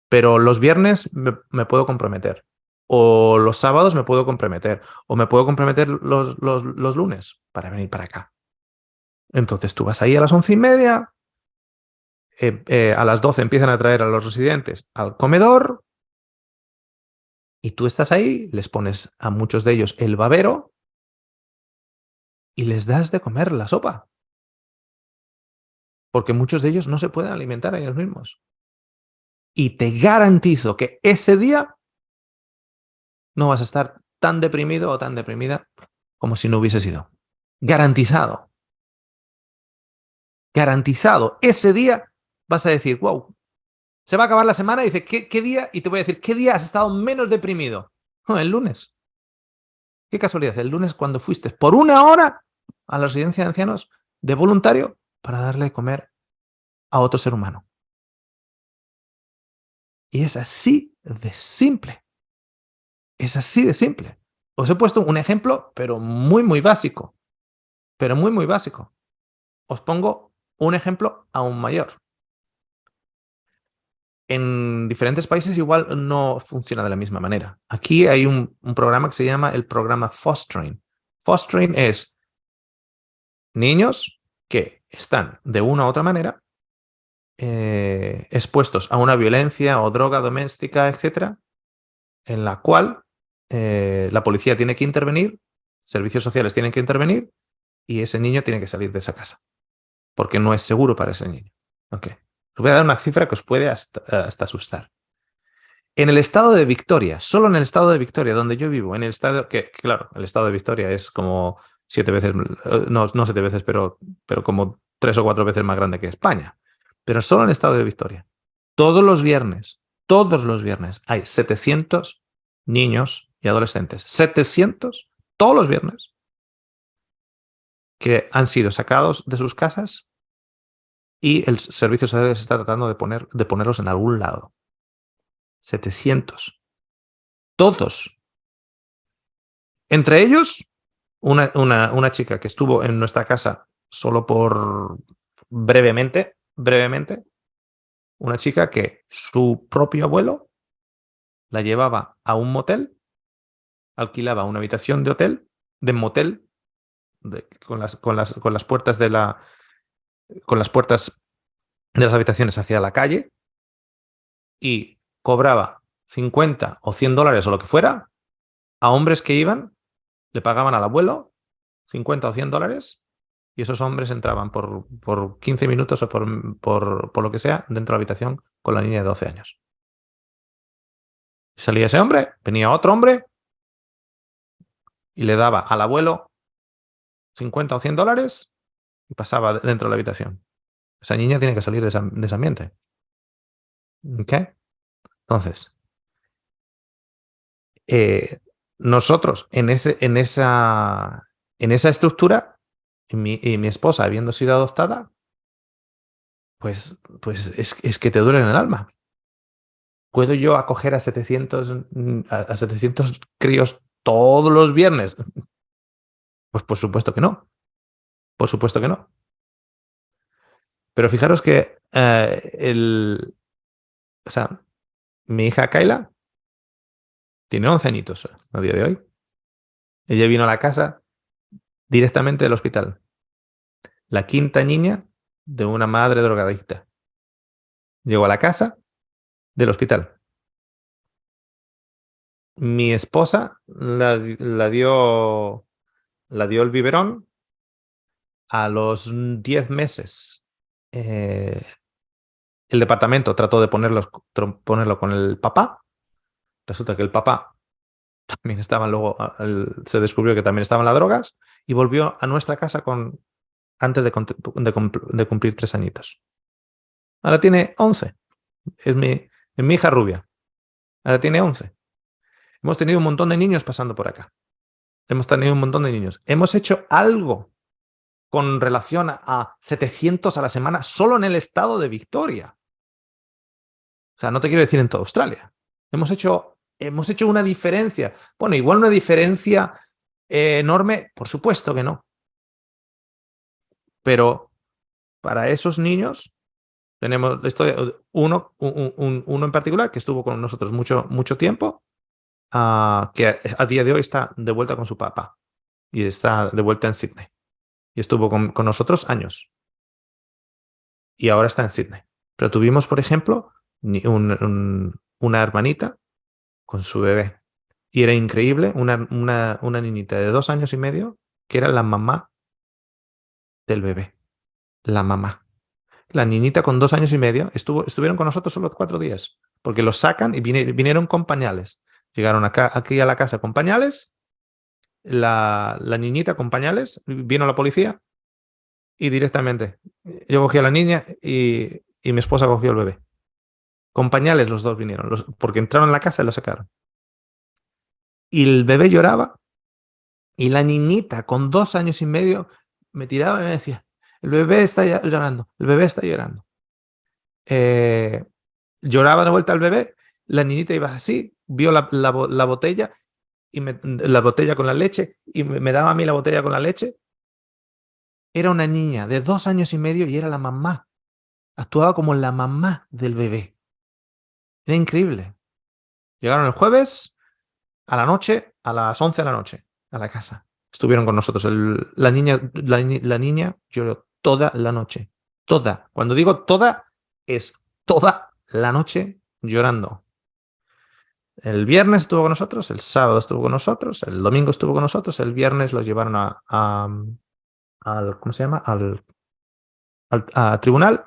pero los viernes me puedo comprometer, o los sábados me puedo comprometer, o me puedo comprometer los lunes para venir para acá. Entonces tú vas ahí a las 11:30, a las 12 empiezan a traer a los residentes al comedor y tú estás ahí, les pones a muchos de ellos el babero y les das de comer la sopa, porque muchos de ellos no se pueden alimentar a ellos mismos. Y te garantizo que ese día no vas a estar tan deprimido o tan deprimida como si no hubiese sido. Garantizado. Garantizado. Ese día vas a decir, wow, se va a acabar la semana y dice, ¿qué día? Y te voy a decir, ¿qué día has estado menos deprimido? Oh, el lunes. Qué casualidad. El lunes cuando fuiste por una hora a la residencia de ancianos de voluntario para darle de comer a otro ser humano. Y es así de simple. Es así de simple. Os he puesto un ejemplo, pero muy, muy básico. Pero muy, muy básico. Os pongo un ejemplo aún mayor. En diferentes países igual no funciona de la misma manera. Aquí hay un programa que se llama el programa Fostering. Fostering es niños que están de una u otra manera expuestos a una violencia o droga doméstica, etcétera, en la cual la policía tiene que intervenir, servicios sociales tienen que intervenir y ese niño tiene que salir de esa casa porque no es seguro para ese niño. Okay. Os voy a dar una cifra que os puede hasta asustar. En el estado de Victoria, solo en el estado de Victoria, donde yo vivo, en el estado, que claro, el estado de Victoria es como 7 veces, no 7 veces, pero como 3 o 4 veces más grande que España. Pero solo en el estado de Victoria, todos los viernes hay 700 niños y adolescentes, 700 todos los viernes, que han sido sacados de sus casas y el servicio social se está tratando de ponerlos en algún lado. 700. Todos. Entre ellos, una chica que estuvo en nuestra casa solo por brevemente, Una chica que su propio abuelo la llevaba a un motel, alquilaba una habitación de hotel, de motel, con las puertas con las puertas de las habitaciones hacia la calle, y cobraba 50 o 100 dólares o lo que fuera a hombres que iban, le pagaban al abuelo 50 o 100 dólares, y esos hombres entraban por 15 minutos o por lo que sea dentro de la habitación con la niña de 12 años. Salía ese hombre, venía otro hombre y le daba al abuelo 50 o 100 dólares y pasaba dentro de la habitación. Esa niña tiene que salir de ese ambiente. ¿Ok? Entonces, nosotros en esa estructura, y mi esposa habiendo sido adoptada, pues es que te duele en el alma. ¿Puedo yo acoger a 700, a 700 críos todos los viernes? Pues por supuesto que no. Por supuesto que no. Pero fijaros que o sea, mi hija Kayla tiene 11 añitos a día de hoy. Ella vino a la casa directamente del hospital. La quinta niña de una madre drogadicta. Llegó a la casa del hospital. Mi esposa la dio el biberón a los 10 meses. El departamento trató de ponerlo con el papá. Resulta que el papá también estaba luego, se descubrió que también estaban las drogas, y volvió a nuestra casa antes de cumplir 3 añitos. Ahora tiene 11. Es mi hija rubia. Ahora tiene 11. Hemos tenido un montón de niños pasando por acá. Hemos tenido un montón de niños. Hemos hecho algo con relación a 700 a la semana solo en el estado de Victoria. O sea, no te quiero decir en toda Australia. Hemos hecho una diferencia. Bueno, igual una diferencia enorme, por supuesto que no. Pero para esos niños tenemos uno en particular que estuvo con nosotros mucho tiempo, que a día de hoy está de vuelta con su papá y está de vuelta en Sydney. Y estuvo con nosotros años. Y ahora está en Sydney. Pero tuvimos, por ejemplo, una hermanita con su bebé. Y era increíble, una niñita de 2 años y medio que era la mamá del bebé. La mamá. La niñita con 2 años y medio estuvieron con nosotros solo 4 días, porque los sacan y vinieron con pañales. Llegaron aquí a la casa con pañales, la niñita con pañales, vino la policía y directamente yo cogí a la niña y mi esposa cogió el bebé. Con pañales los dos vinieron, porque entraron en la casa y lo sacaron. Y el bebé lloraba, y la niñita con 2 años y medio me tiraba y me decía, el bebé está llorando, el bebé está llorando. Lloraba de vuelta al bebé, la niñita iba así, vio la botella, la botella con la leche, y me daba a mí la botella con la leche. Era una niña de 2 años y medio y era la mamá. Actuaba como la mamá del bebé. Era increíble. Llegaron el jueves a la noche, a las 11 de la noche, a la casa. Estuvieron con nosotros. La niña lloró toda la noche. Toda. Cuando digo toda, es toda la noche llorando. El viernes estuvo con nosotros, el sábado estuvo con nosotros, el domingo estuvo con nosotros, el viernes los llevaron ¿cómo se llama? A tribunal.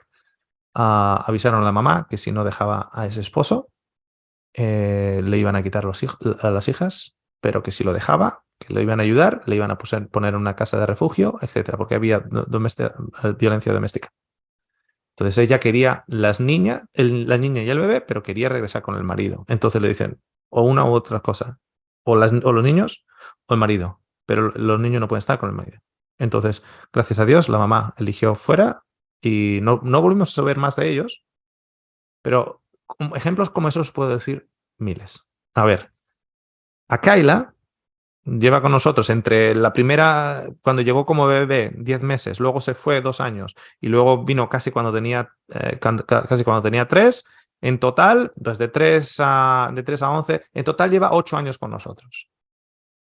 Avisaron a la mamá que si no dejaba a ese esposo, le iban a quitar a las hijas, pero que si lo dejaba, que le iban a ayudar, le iban a poner en una casa de refugio, etcétera, porque había violencia doméstica. Entonces ella quería la niña y el bebé, pero quería regresar con el marido. Entonces le dicen, o una u otra cosa, o los niños o el marido, pero los niños no pueden estar con el marido. Entonces, gracias a Dios, la mamá eligió fuera y no volvimos a saber más de ellos, pero ejemplos como esos puedo decir miles. A ver, a Kayla lleva con nosotros entre la primera, cuando llegó como bebé, 10 meses, luego se fue 2 años y luego vino casi cuando tenía, casi cuando tenía 3. En total, pues de 3 a 11, en total lleva 8 años con nosotros.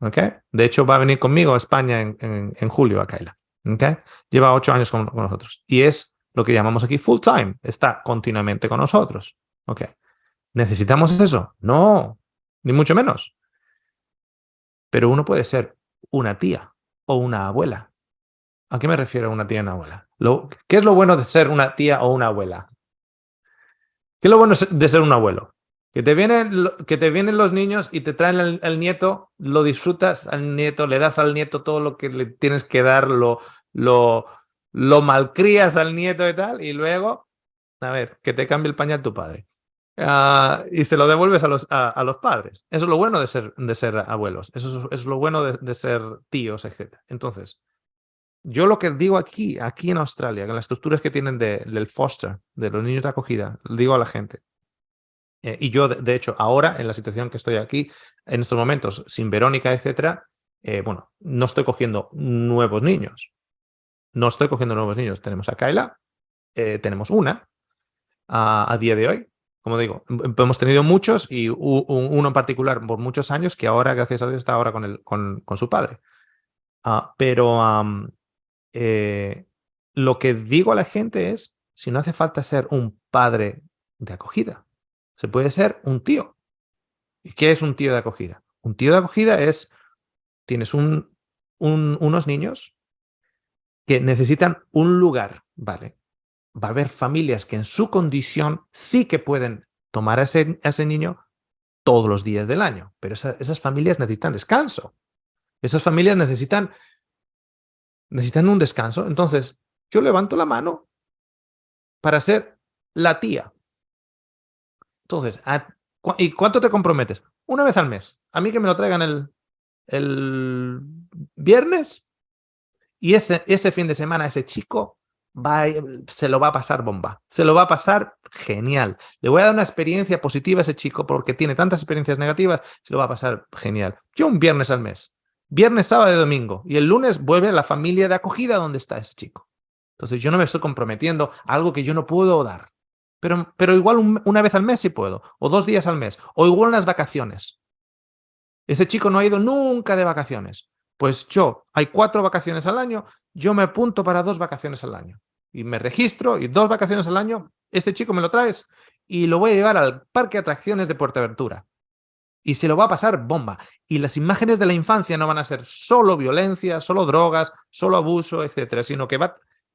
¿Ok? De hecho, va a venir conmigo a España en julio, a Kaila. ¿Ok? Lleva 8 años con nosotros. Y es lo que llamamos aquí full time. Está continuamente con nosotros. ¿Ok? ¿Necesitamos eso? No, ni mucho menos. Pero uno puede ser una tía o una abuela. ¿A qué me refiero una tía y una abuela? ¿Qué es lo bueno de ser una tía o una abuela? ¿Qué es lo bueno de ser un abuelo? Que te vienen los niños y te traen el nieto, lo disfrutas al nieto, le das al nieto todo lo que le tienes que dar, lo, lo malcrías al nieto y tal, y luego, a ver, que te cambie el pañal tu padre. Y se lo devuelves a los padres. Eso es lo bueno de ser abuelos. Eso es lo bueno de ser tíos, etc. Entonces, yo lo que digo aquí en Australia, en las estructuras que tienen del foster, de los niños de acogida, digo a la gente. Y yo, de hecho, ahora, en la situación que estoy aquí, en estos momentos, sin Verónica, etcétera, bueno, no estoy cogiendo nuevos niños. No estoy cogiendo nuevos niños. Tenemos a Kyla, tenemos una a día de hoy. Como digo, hemos tenido muchos y uno en particular por muchos años que ahora, gracias a Dios, está ahora con su padre. Pero eh, lo que digo a la gente es, si no hace falta ser un padre de acogida, se puede ser un tío. ¿Y qué es un tío de acogida? Un tío de acogida es, tienes unos niños que necesitan un lugar, ¿vale? Va a haber familias que en su condición sí que pueden tomar a ese niño todos los días del año, pero esas familias necesitan descanso. Esas familias necesitan un descanso. Entonces, yo levanto la mano para ser la tía. Entonces, ¿y cuánto te comprometes? Una vez al mes. A mí que me lo traigan el viernes y ese fin de semana ese chico se lo va a pasar bomba. Se lo va a pasar genial. Le voy a dar una experiencia positiva a ese chico porque tiene tantas experiencias negativas, se lo va a pasar genial. Yo un viernes al mes. Viernes, sábado y domingo. Y el lunes vuelve la familia de acogida donde está ese chico. Entonces yo no me estoy comprometiendo a algo que yo no puedo dar. Pero igual una vez al mes sí puedo. O 2 días al mes. O igual unas vacaciones. Ese chico no ha ido nunca de vacaciones. Pues hay 4 vacaciones al año, yo me apunto para 2 vacaciones al año. Y me registro y 2 vacaciones al año, ese chico me lo traes y lo voy a llevar al parque de atracciones de Fuerteventura. Y se lo va a pasar bomba. Y las imágenes de la infancia no van a ser solo violencia, solo drogas, solo abuso, etcétera, sino que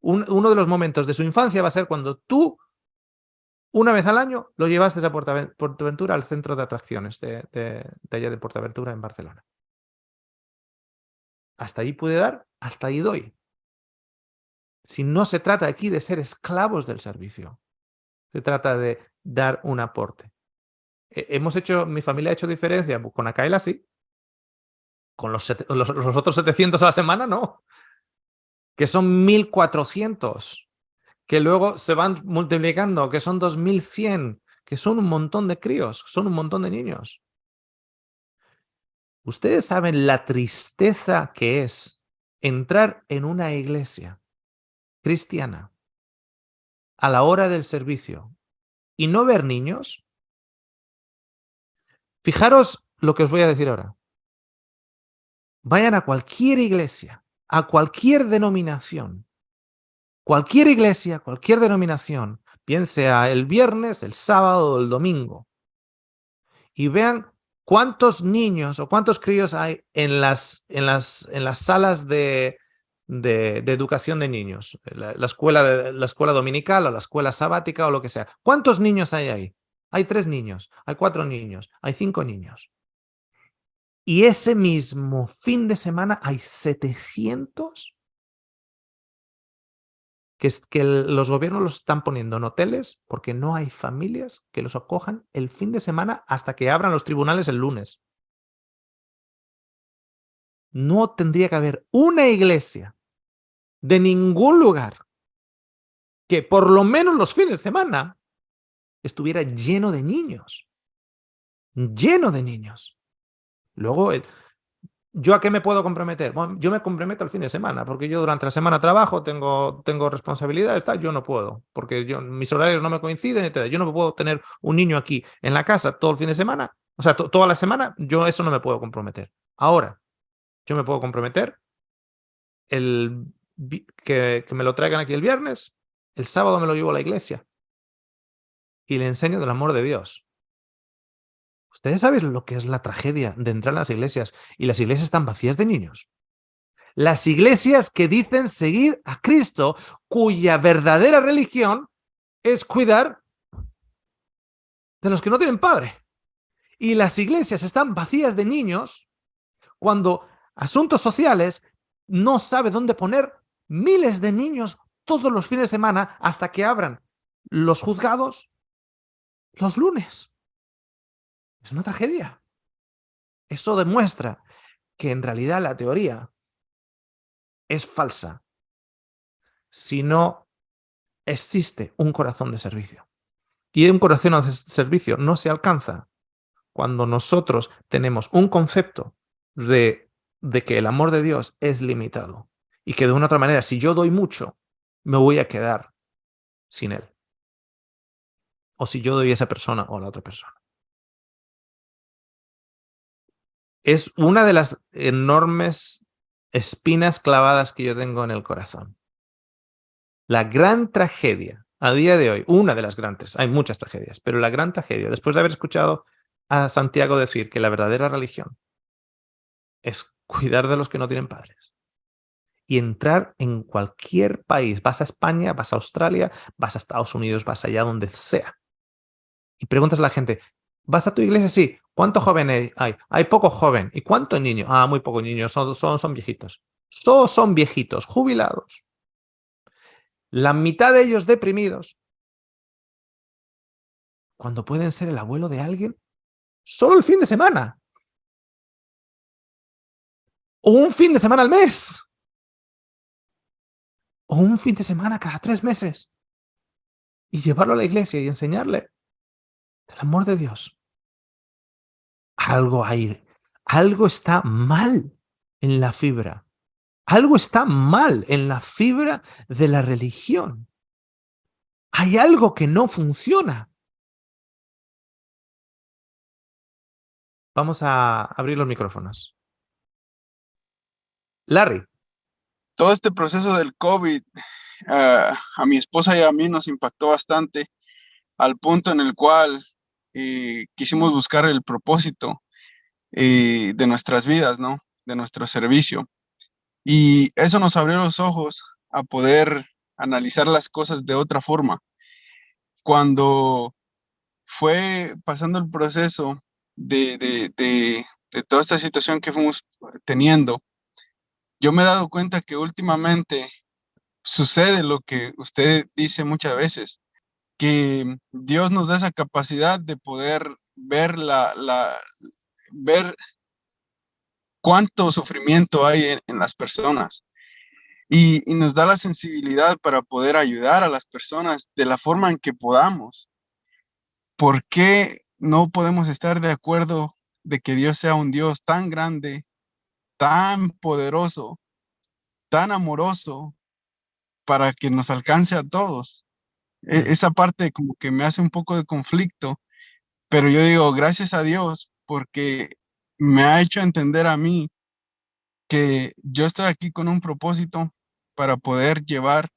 uno de los momentos de su infancia va a ser cuando tú, una vez al año, lo llevaste a Portaventura al centro de atracciones de allá de Portaventura en Barcelona. Hasta ahí puede dar, hasta ahí doy. Si no se trata aquí de ser esclavos del servicio, se trata de dar un aporte. Mi familia ha hecho diferencia, pues con Akaila sí, con los otros 700 a la semana no, que son 1400, que luego se van multiplicando, que son 2100, que son un montón de críos, son un montón de niños. Ustedes saben la tristeza que es entrar en una iglesia cristiana a la hora del servicio y no ver niños. Fijaros lo que os voy a decir ahora. Vayan a cualquier iglesia, a cualquier denominación, cualquier iglesia, cualquier denominación, bien sea el viernes, el sábado o el domingo, y vean cuántos niños o cuántos críos hay en las salas de educación de niños, la escuela dominical o la escuela sabática o lo que sea. ¿Cuántos niños hay ahí? Hay 3 niños, hay 4 niños, hay 5 niños. Y ese mismo fin de semana hay 700 que los gobiernos los están poniendo en hoteles porque no hay familias que los acojan el fin de semana hasta que abran los tribunales el lunes. No tendría que haber una iglesia de ningún lugar que por lo menos los fines de semana estuviera lleno de niños. Lleno de niños. Luego, ¿Yo a qué me puedo comprometer? Bueno, yo me comprometo el fin de semana, porque yo durante la semana trabajo, tengo responsabilidades, tal, yo no puedo, porque mis horarios no me coinciden, etc. Yo no puedo tener un niño aquí en la casa todo el fin de semana, o sea, toda la semana, yo eso no me puedo comprometer. Ahora, yo me puedo comprometer que me lo traigan aquí el viernes, el sábado me lo llevo a la iglesia y le enseño del amor de Dios. ¿Ustedes saben lo que es la tragedia de entrar en las iglesias y las iglesias están vacías de niños? Las iglesias que dicen seguir a Cristo, cuya verdadera religión es cuidar de los que no tienen padre. Y las iglesias están vacías de niños cuando Asuntos Sociales no sabe dónde poner miles de niños todos los fines de semana hasta que abran los juzgados los lunes. Es una tragedia. Eso demuestra que en realidad la teoría es falsa si no existe un corazón de servicio. Y un corazón de servicio no se alcanza cuando nosotros tenemos un concepto de que el amor de Dios es limitado y que de una otra manera, si yo doy mucho, me voy a quedar sin él. O si yo doy a esa persona o a la otra persona. Es una de las enormes espinas clavadas que yo tengo en el corazón. La gran tragedia a día de hoy, una de las grandes, hay muchas tragedias, pero la gran tragedia, después de haber escuchado a Santiago decir que la verdadera religión es cuidar de los que no tienen padres y entrar en cualquier país, vas a España, vas a Australia, vas a Estados Unidos, vas allá donde sea, y preguntas a la gente, ¿vas a tu iglesia? Sí. ¿Cuántos jóvenes hay? Hay poco joven. ¿Y cuántos niños? Ah, muy pocos niños, son viejitos. Son viejitos, jubilados. La mitad de ellos deprimidos, cuando pueden ser el abuelo de alguien solo el fin de semana. O un fin de semana al mes. O un fin de semana cada 3 meses. Y llevarlo a la iglesia y enseñarle del amor de Dios. Algo hay. Algo está mal en la fibra. Algo está mal en la fibra de la religión. Hay algo que no funciona. Vamos a abrir los micrófonos. Larry. Todo este proceso del COVID a mi esposa y a mí nos impactó bastante al punto en el cual quisimos buscar el propósito de nuestras vidas, ¿no? De nuestro servicio. Y eso nos abrió los ojos a poder analizar las cosas de otra forma. Cuando fue pasando el proceso de toda esta situación que fuimos teniendo, yo me he dado cuenta que últimamente sucede lo que usted dice muchas veces, que Dios nos da esa capacidad de poder ver ver cuánto sufrimiento hay en las personas y nos da la sensibilidad para poder ayudar a las personas de la forma en que podamos. ¿Por qué no podemos estar de acuerdo de que Dios sea un Dios tan grande, tan poderoso, tan amoroso para que nos alcance a todos? Esa parte como que me hace un poco de conflicto, pero yo digo, gracias a Dios, porque me ha hecho entender a mí que yo estoy aquí con un propósito para poder llevar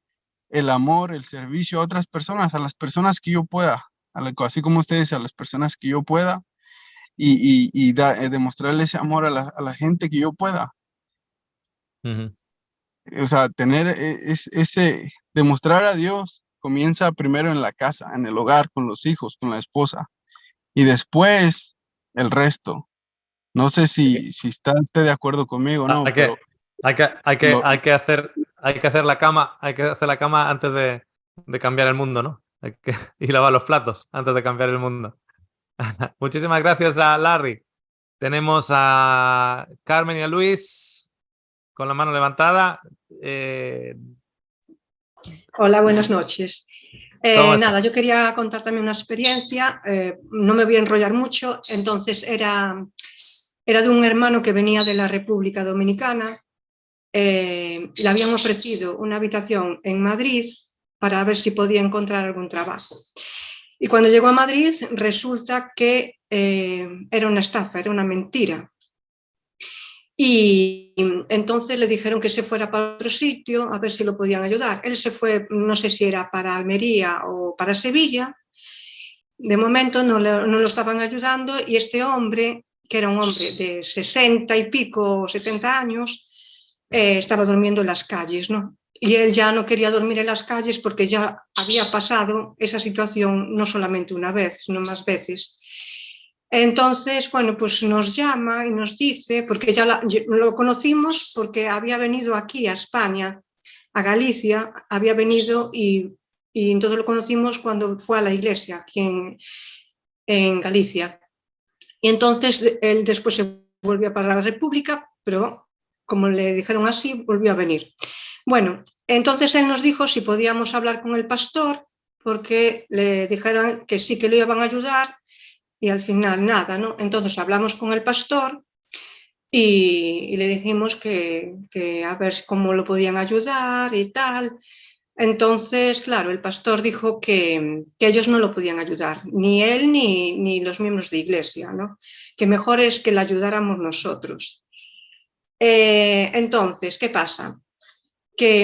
el amor, el servicio a otras personas, a las personas que yo pueda, así como ustedes, a las personas que yo pueda, demostrarle ese amor a la gente que yo pueda. O sea, tener demostrar a Dios comienza primero en la casa, en el hogar, con los hijos, con la esposa, y después el resto. No sé si está usted de acuerdo conmigo o no, Hay que, pero hay que, hay que, lo, hay que hacer la cama, hay que hacer la cama antes de cambiar el mundo, ¿no? Y lavar los platos antes de cambiar el mundo. Muchísimas gracias a Larry. Tenemos a Carmen y a Luis con la mano levantada. Hola, buenas noches. ¿Cómo Nada, estás? yo quería contar también una experiencia, no me voy a enrollar mucho, entonces Era de un hermano que venía de la República Dominicana. Le habían ofrecido una habitación en Madrid para ver si podía encontrar algún trabajo. Y cuando llegó a Madrid resulta que era una estafa, era una mentira. Y entonces le dijeron que se fuera para otro sitio a ver si lo podían ayudar. Él se fue, no sé si era para Almería o para Sevilla. De momento no lo estaban ayudando y este hombre, que era un hombre de 60 y pico, 70 años, estaba durmiendo en las calles, ¿no? Y él ya no quería dormir en las calles porque ya había pasado esa situación no solamente una vez, sino más veces. Entonces, bueno, pues nos llama y nos dice, porque ya lo conocimos porque había venido aquí a España, a Galicia, había venido y entonces lo conocimos cuando fue a la iglesia aquí en Galicia. Y entonces él después se volvió para la República, pero como le dijeron así, volvió a venir. Bueno, entonces él nos dijo si podíamos hablar con el pastor, porque le dijeron que sí que lo iban a ayudar y al final nada, ¿no? Entonces hablamos con el pastor y le dijimos que a ver cómo lo podían ayudar y tal. Entonces, claro, el pastor dijo que ellos no lo podían ayudar, ni él ni los miembros de iglesia, ¿no? Que mejor es que le ayudáramos nosotros. Entonces, ¿qué pasa? Que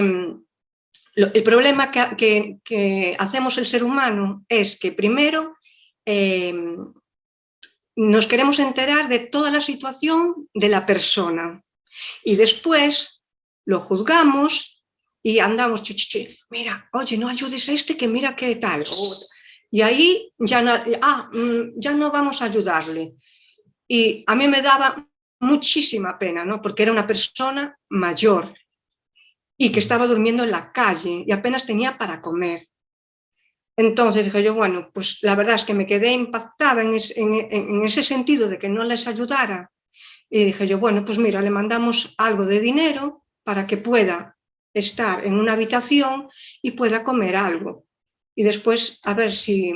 el problema que hacemos el ser humano es que primero nos queremos enterar de toda la situación de la persona y después lo juzgamos y andamos, mira, oye, no ayudes a este que mira qué tal. Y ahí ya no vamos a ayudarle. Y a mí me daba muchísima pena, ¿no? Porque era una persona mayor y que estaba durmiendo en la calle y apenas tenía para comer. Entonces dije yo, bueno, pues la verdad es que me quedé impactada en ese sentido de que no les ayudara. Y dije yo, bueno, pues mira, le mandamos algo de dinero para que pueda estar en una habitación y pueda comer algo. Y después a ver si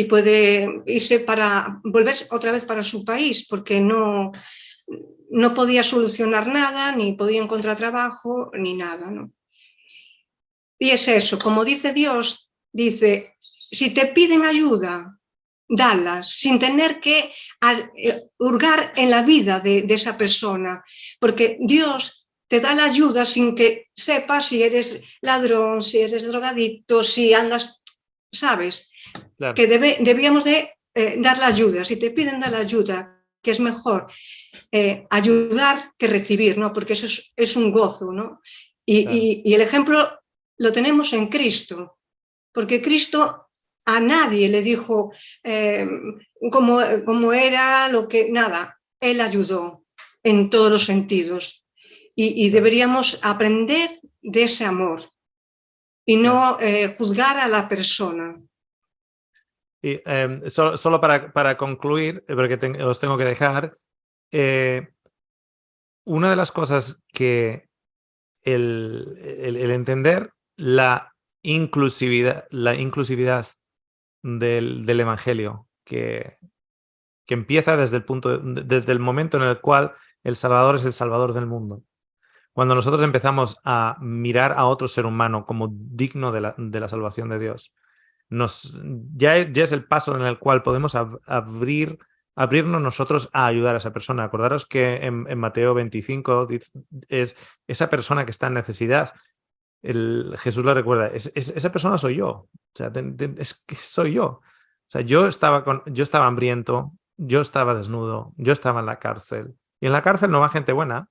puede irse para volver otra vez para su país, porque no podía solucionar nada, ni podía encontrar trabajo, ni nada, ¿no? Y es eso, como dice Dios, dice, si te piden ayuda, dalas, sin tener que hurgar en la vida de esa persona, porque Dios te da la ayuda sin que sepas si eres ladrón, si eres drogadicto, si andas, ¿sabes? Claro. Que debíamos de dar la ayuda, si te piden dar la ayuda, que es mejor ayudar que recibir, ¿no? Porque eso es un gozo, ¿no? Y el ejemplo lo tenemos en Cristo, porque Cristo a nadie le dijo cómo era, lo que, nada, Él ayudó en todos los sentidos y deberíamos aprender de ese amor y no juzgar a la persona. Y solo para concluir, porque os tengo que dejar, una de las cosas que el entender la inclusividad del Evangelio, que empieza desde el momento en el cual el Salvador es el Salvador del mundo. Cuando nosotros empezamos a mirar a otro ser humano como digno de la salvación de Dios, ya es el paso en el cual podemos abrirnos nosotros a ayudar a esa persona. Acordaros que en Mateo 25 es esa persona que está en necesidad. Jesús le recuerda, esa persona soy yo. O sea, es que soy yo. O sea, yo estaba hambriento, yo estaba desnudo, yo estaba en la cárcel. Y en la cárcel no va gente buena.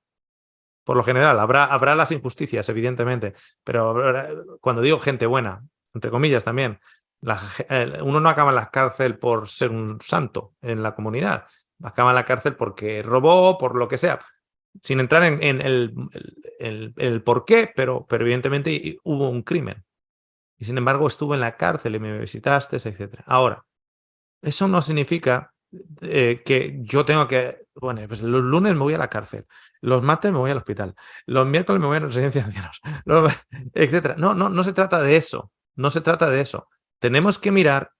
Por lo general, habrá las injusticias, evidentemente, pero cuando digo gente buena, entre comillas también, uno no acaba en la cárcel por ser un santo en la comunidad, acaba en la cárcel porque robó, por lo que sea, sin entrar en el por qué, pero evidentemente hubo un crimen. Y sin embargo estuve en la cárcel y me visitaste, etc. Ahora, eso no significa que yo tengo que, bueno, pues los lunes me voy a la cárcel, los martes me voy al hospital, los miércoles me voy a la residencia de ancianos, etc. No se trata de eso, no se trata de eso. Tenemos que mirar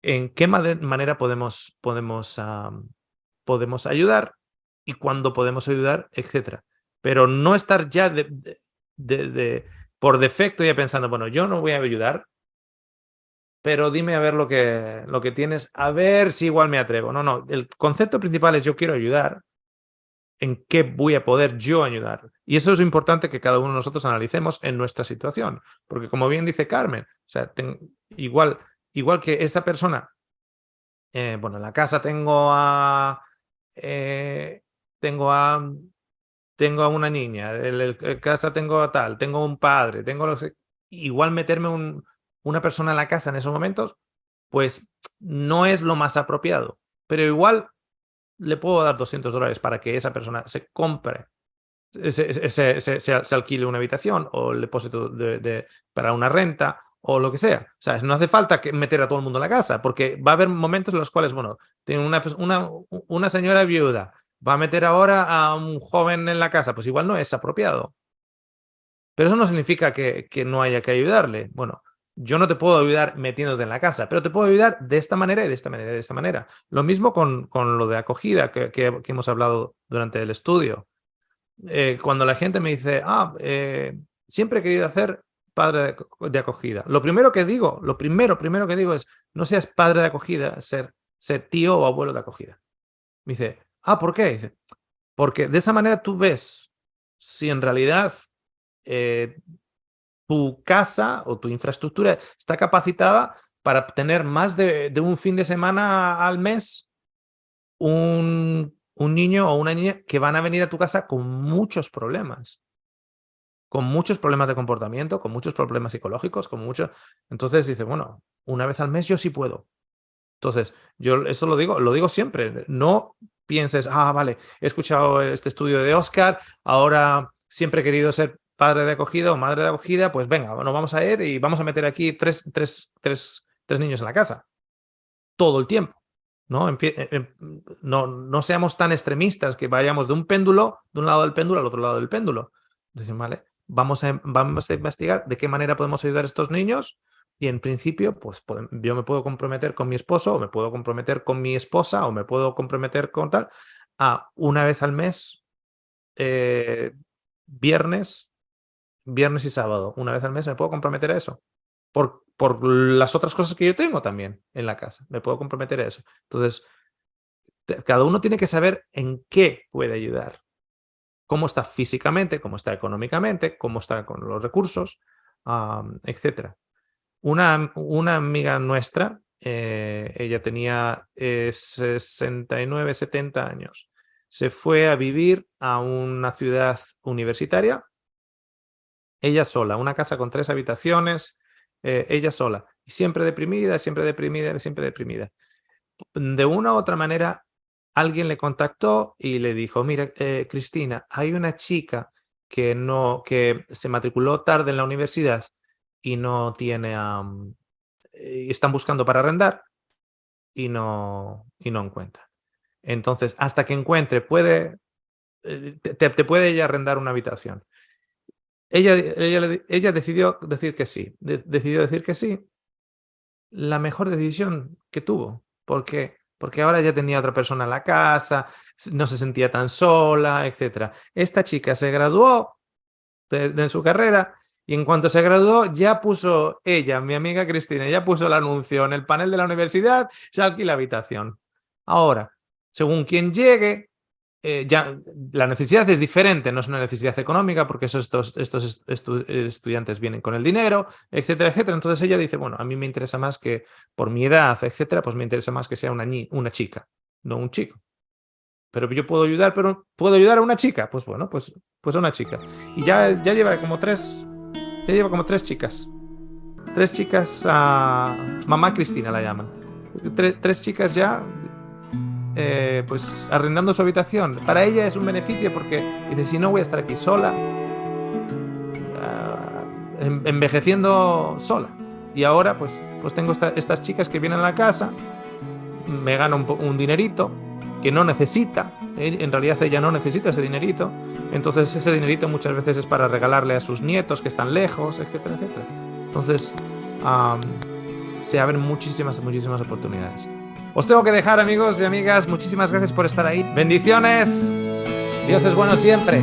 en qué manera podemos podemos ayudar y cuándo podemos ayudar, etc. Pero no estar ya por defecto ya pensando, bueno, yo no voy a ayudar, pero dime a ver lo que tienes, a ver si igual me atrevo. No, no, el concepto principal es yo quiero ayudar, en qué voy a poder yo ayudar. Y eso es importante que cada uno de nosotros analicemos en nuestra situación, porque como bien dice Carmen, o sea, igual que esa persona, bueno, en la casa tengo a una niña, en casa tengo a tal, tengo un padre, igual meterme una persona en la casa en esos momentos, pues no es lo más apropiado, pero igual le puedo dar $200 para que esa persona se compre, se alquile una habitación o el depósito para una renta o lo que sea. O sea, no hace falta meter a todo el mundo en la casa, porque va a haber momentos en los cuales, bueno, tiene una señora viuda, va a meter ahora a un joven en la casa, pues igual no es apropiado. Pero eso no significa que no haya que ayudarle. Bueno, yo no te puedo ayudar metiéndote en la casa, pero te puedo ayudar de esta manera y de esta manera y de esta manera. Lo mismo con lo de acogida que hemos hablado durante el estudio. Cuando la gente me dice, siempre he querido hacer padre de acogida. Lo primero que digo es, no seas padre de acogida, ser tío o abuelo de acogida. Me dice, ¿por qué? Dice, porque de esa manera tú ves si en realidad tu casa o tu infraestructura está capacitada para tener más de un fin de semana al mes un niño o una niña que van a venir a tu casa con muchos problemas de comportamiento, con muchos problemas psicológicos, Entonces dice, bueno, una vez al mes yo sí puedo. Entonces, yo eso lo digo siempre. No pienses, vale, he escuchado este estudio de Oscar, ahora siempre he querido ser padre de acogida o madre de acogida, pues venga, nos vamos a ir y vamos a meter aquí tres niños en la casa. Todo el tiempo. No seamos tan extremistas que vayamos de un lado del péndulo al otro lado del péndulo. Entonces, vale, vamos a investigar de qué manera podemos ayudar a estos niños y en principio, pues yo me puedo comprometer con mi esposo o me puedo comprometer con mi esposa o me puedo comprometer con tal a una vez al mes, viernes y sábado, una vez al mes me puedo comprometer a eso. Por las otras cosas que yo tengo también en la casa, me puedo comprometer a eso. Entonces, cada uno tiene que saber en qué puede ayudar. Cómo está físicamente, cómo está económicamente, cómo está con los recursos, etc. Una amiga nuestra, ella tenía 69, 70 años. Se fue a vivir a una ciudad universitaria, ella sola, una casa con 3 habitaciones, ella sola, y siempre deprimida, siempre deprimida, siempre deprimida. De una u otra manera, alguien le contactó y le dijo, mira, Cristina, hay una chica que se matriculó tarde en la universidad y no tiene, están buscando para arrendar y no encuentra. Entonces, hasta que encuentre, te puede ella arrendar una habitación. Ella decidió decir que sí. Decidió decir que sí. La mejor decisión que tuvo. ¿Por qué? Porque ahora ya tenía otra persona en la casa, no se sentía tan sola, etc. Esta chica se graduó de su carrera y en cuanto se graduó ya puso ella, mi amiga Cristina, ya puso el anuncio en el panel de la universidad, se alquila habitación. Ahora, según quien llegue, ya la necesidad es diferente, no es una necesidad económica porque estos estudiantes vienen con el dinero, etcétera, etcétera. Entonces ella dice, bueno, a mí me interesa más que por mi edad, etcétera, pues me interesa más que sea una chica, no un chico. Pero yo puedo ayudar, a una chica. Pues bueno, pues a una chica. Y ya lleva como tres chicas. 3 chicas, mamá Cristina la llaman. 3 chicas ya pues arrendando su habitación. Para ella es un beneficio porque dice, si no voy a estar aquí sola, envejeciendo sola. Y ahora pues tengo estas chicas que vienen a la casa, me gano un dinerito que no necesita. En realidad ella no necesita ese dinerito. Entonces ese dinerito muchas veces es para regalarle a sus nietos que están lejos, etcétera, etcétera. Entonces se abren muchísimas oportunidades. Os tengo que dejar, amigos y amigas. Muchísimas gracias por estar ahí. Bendiciones. Dios es bueno siempre.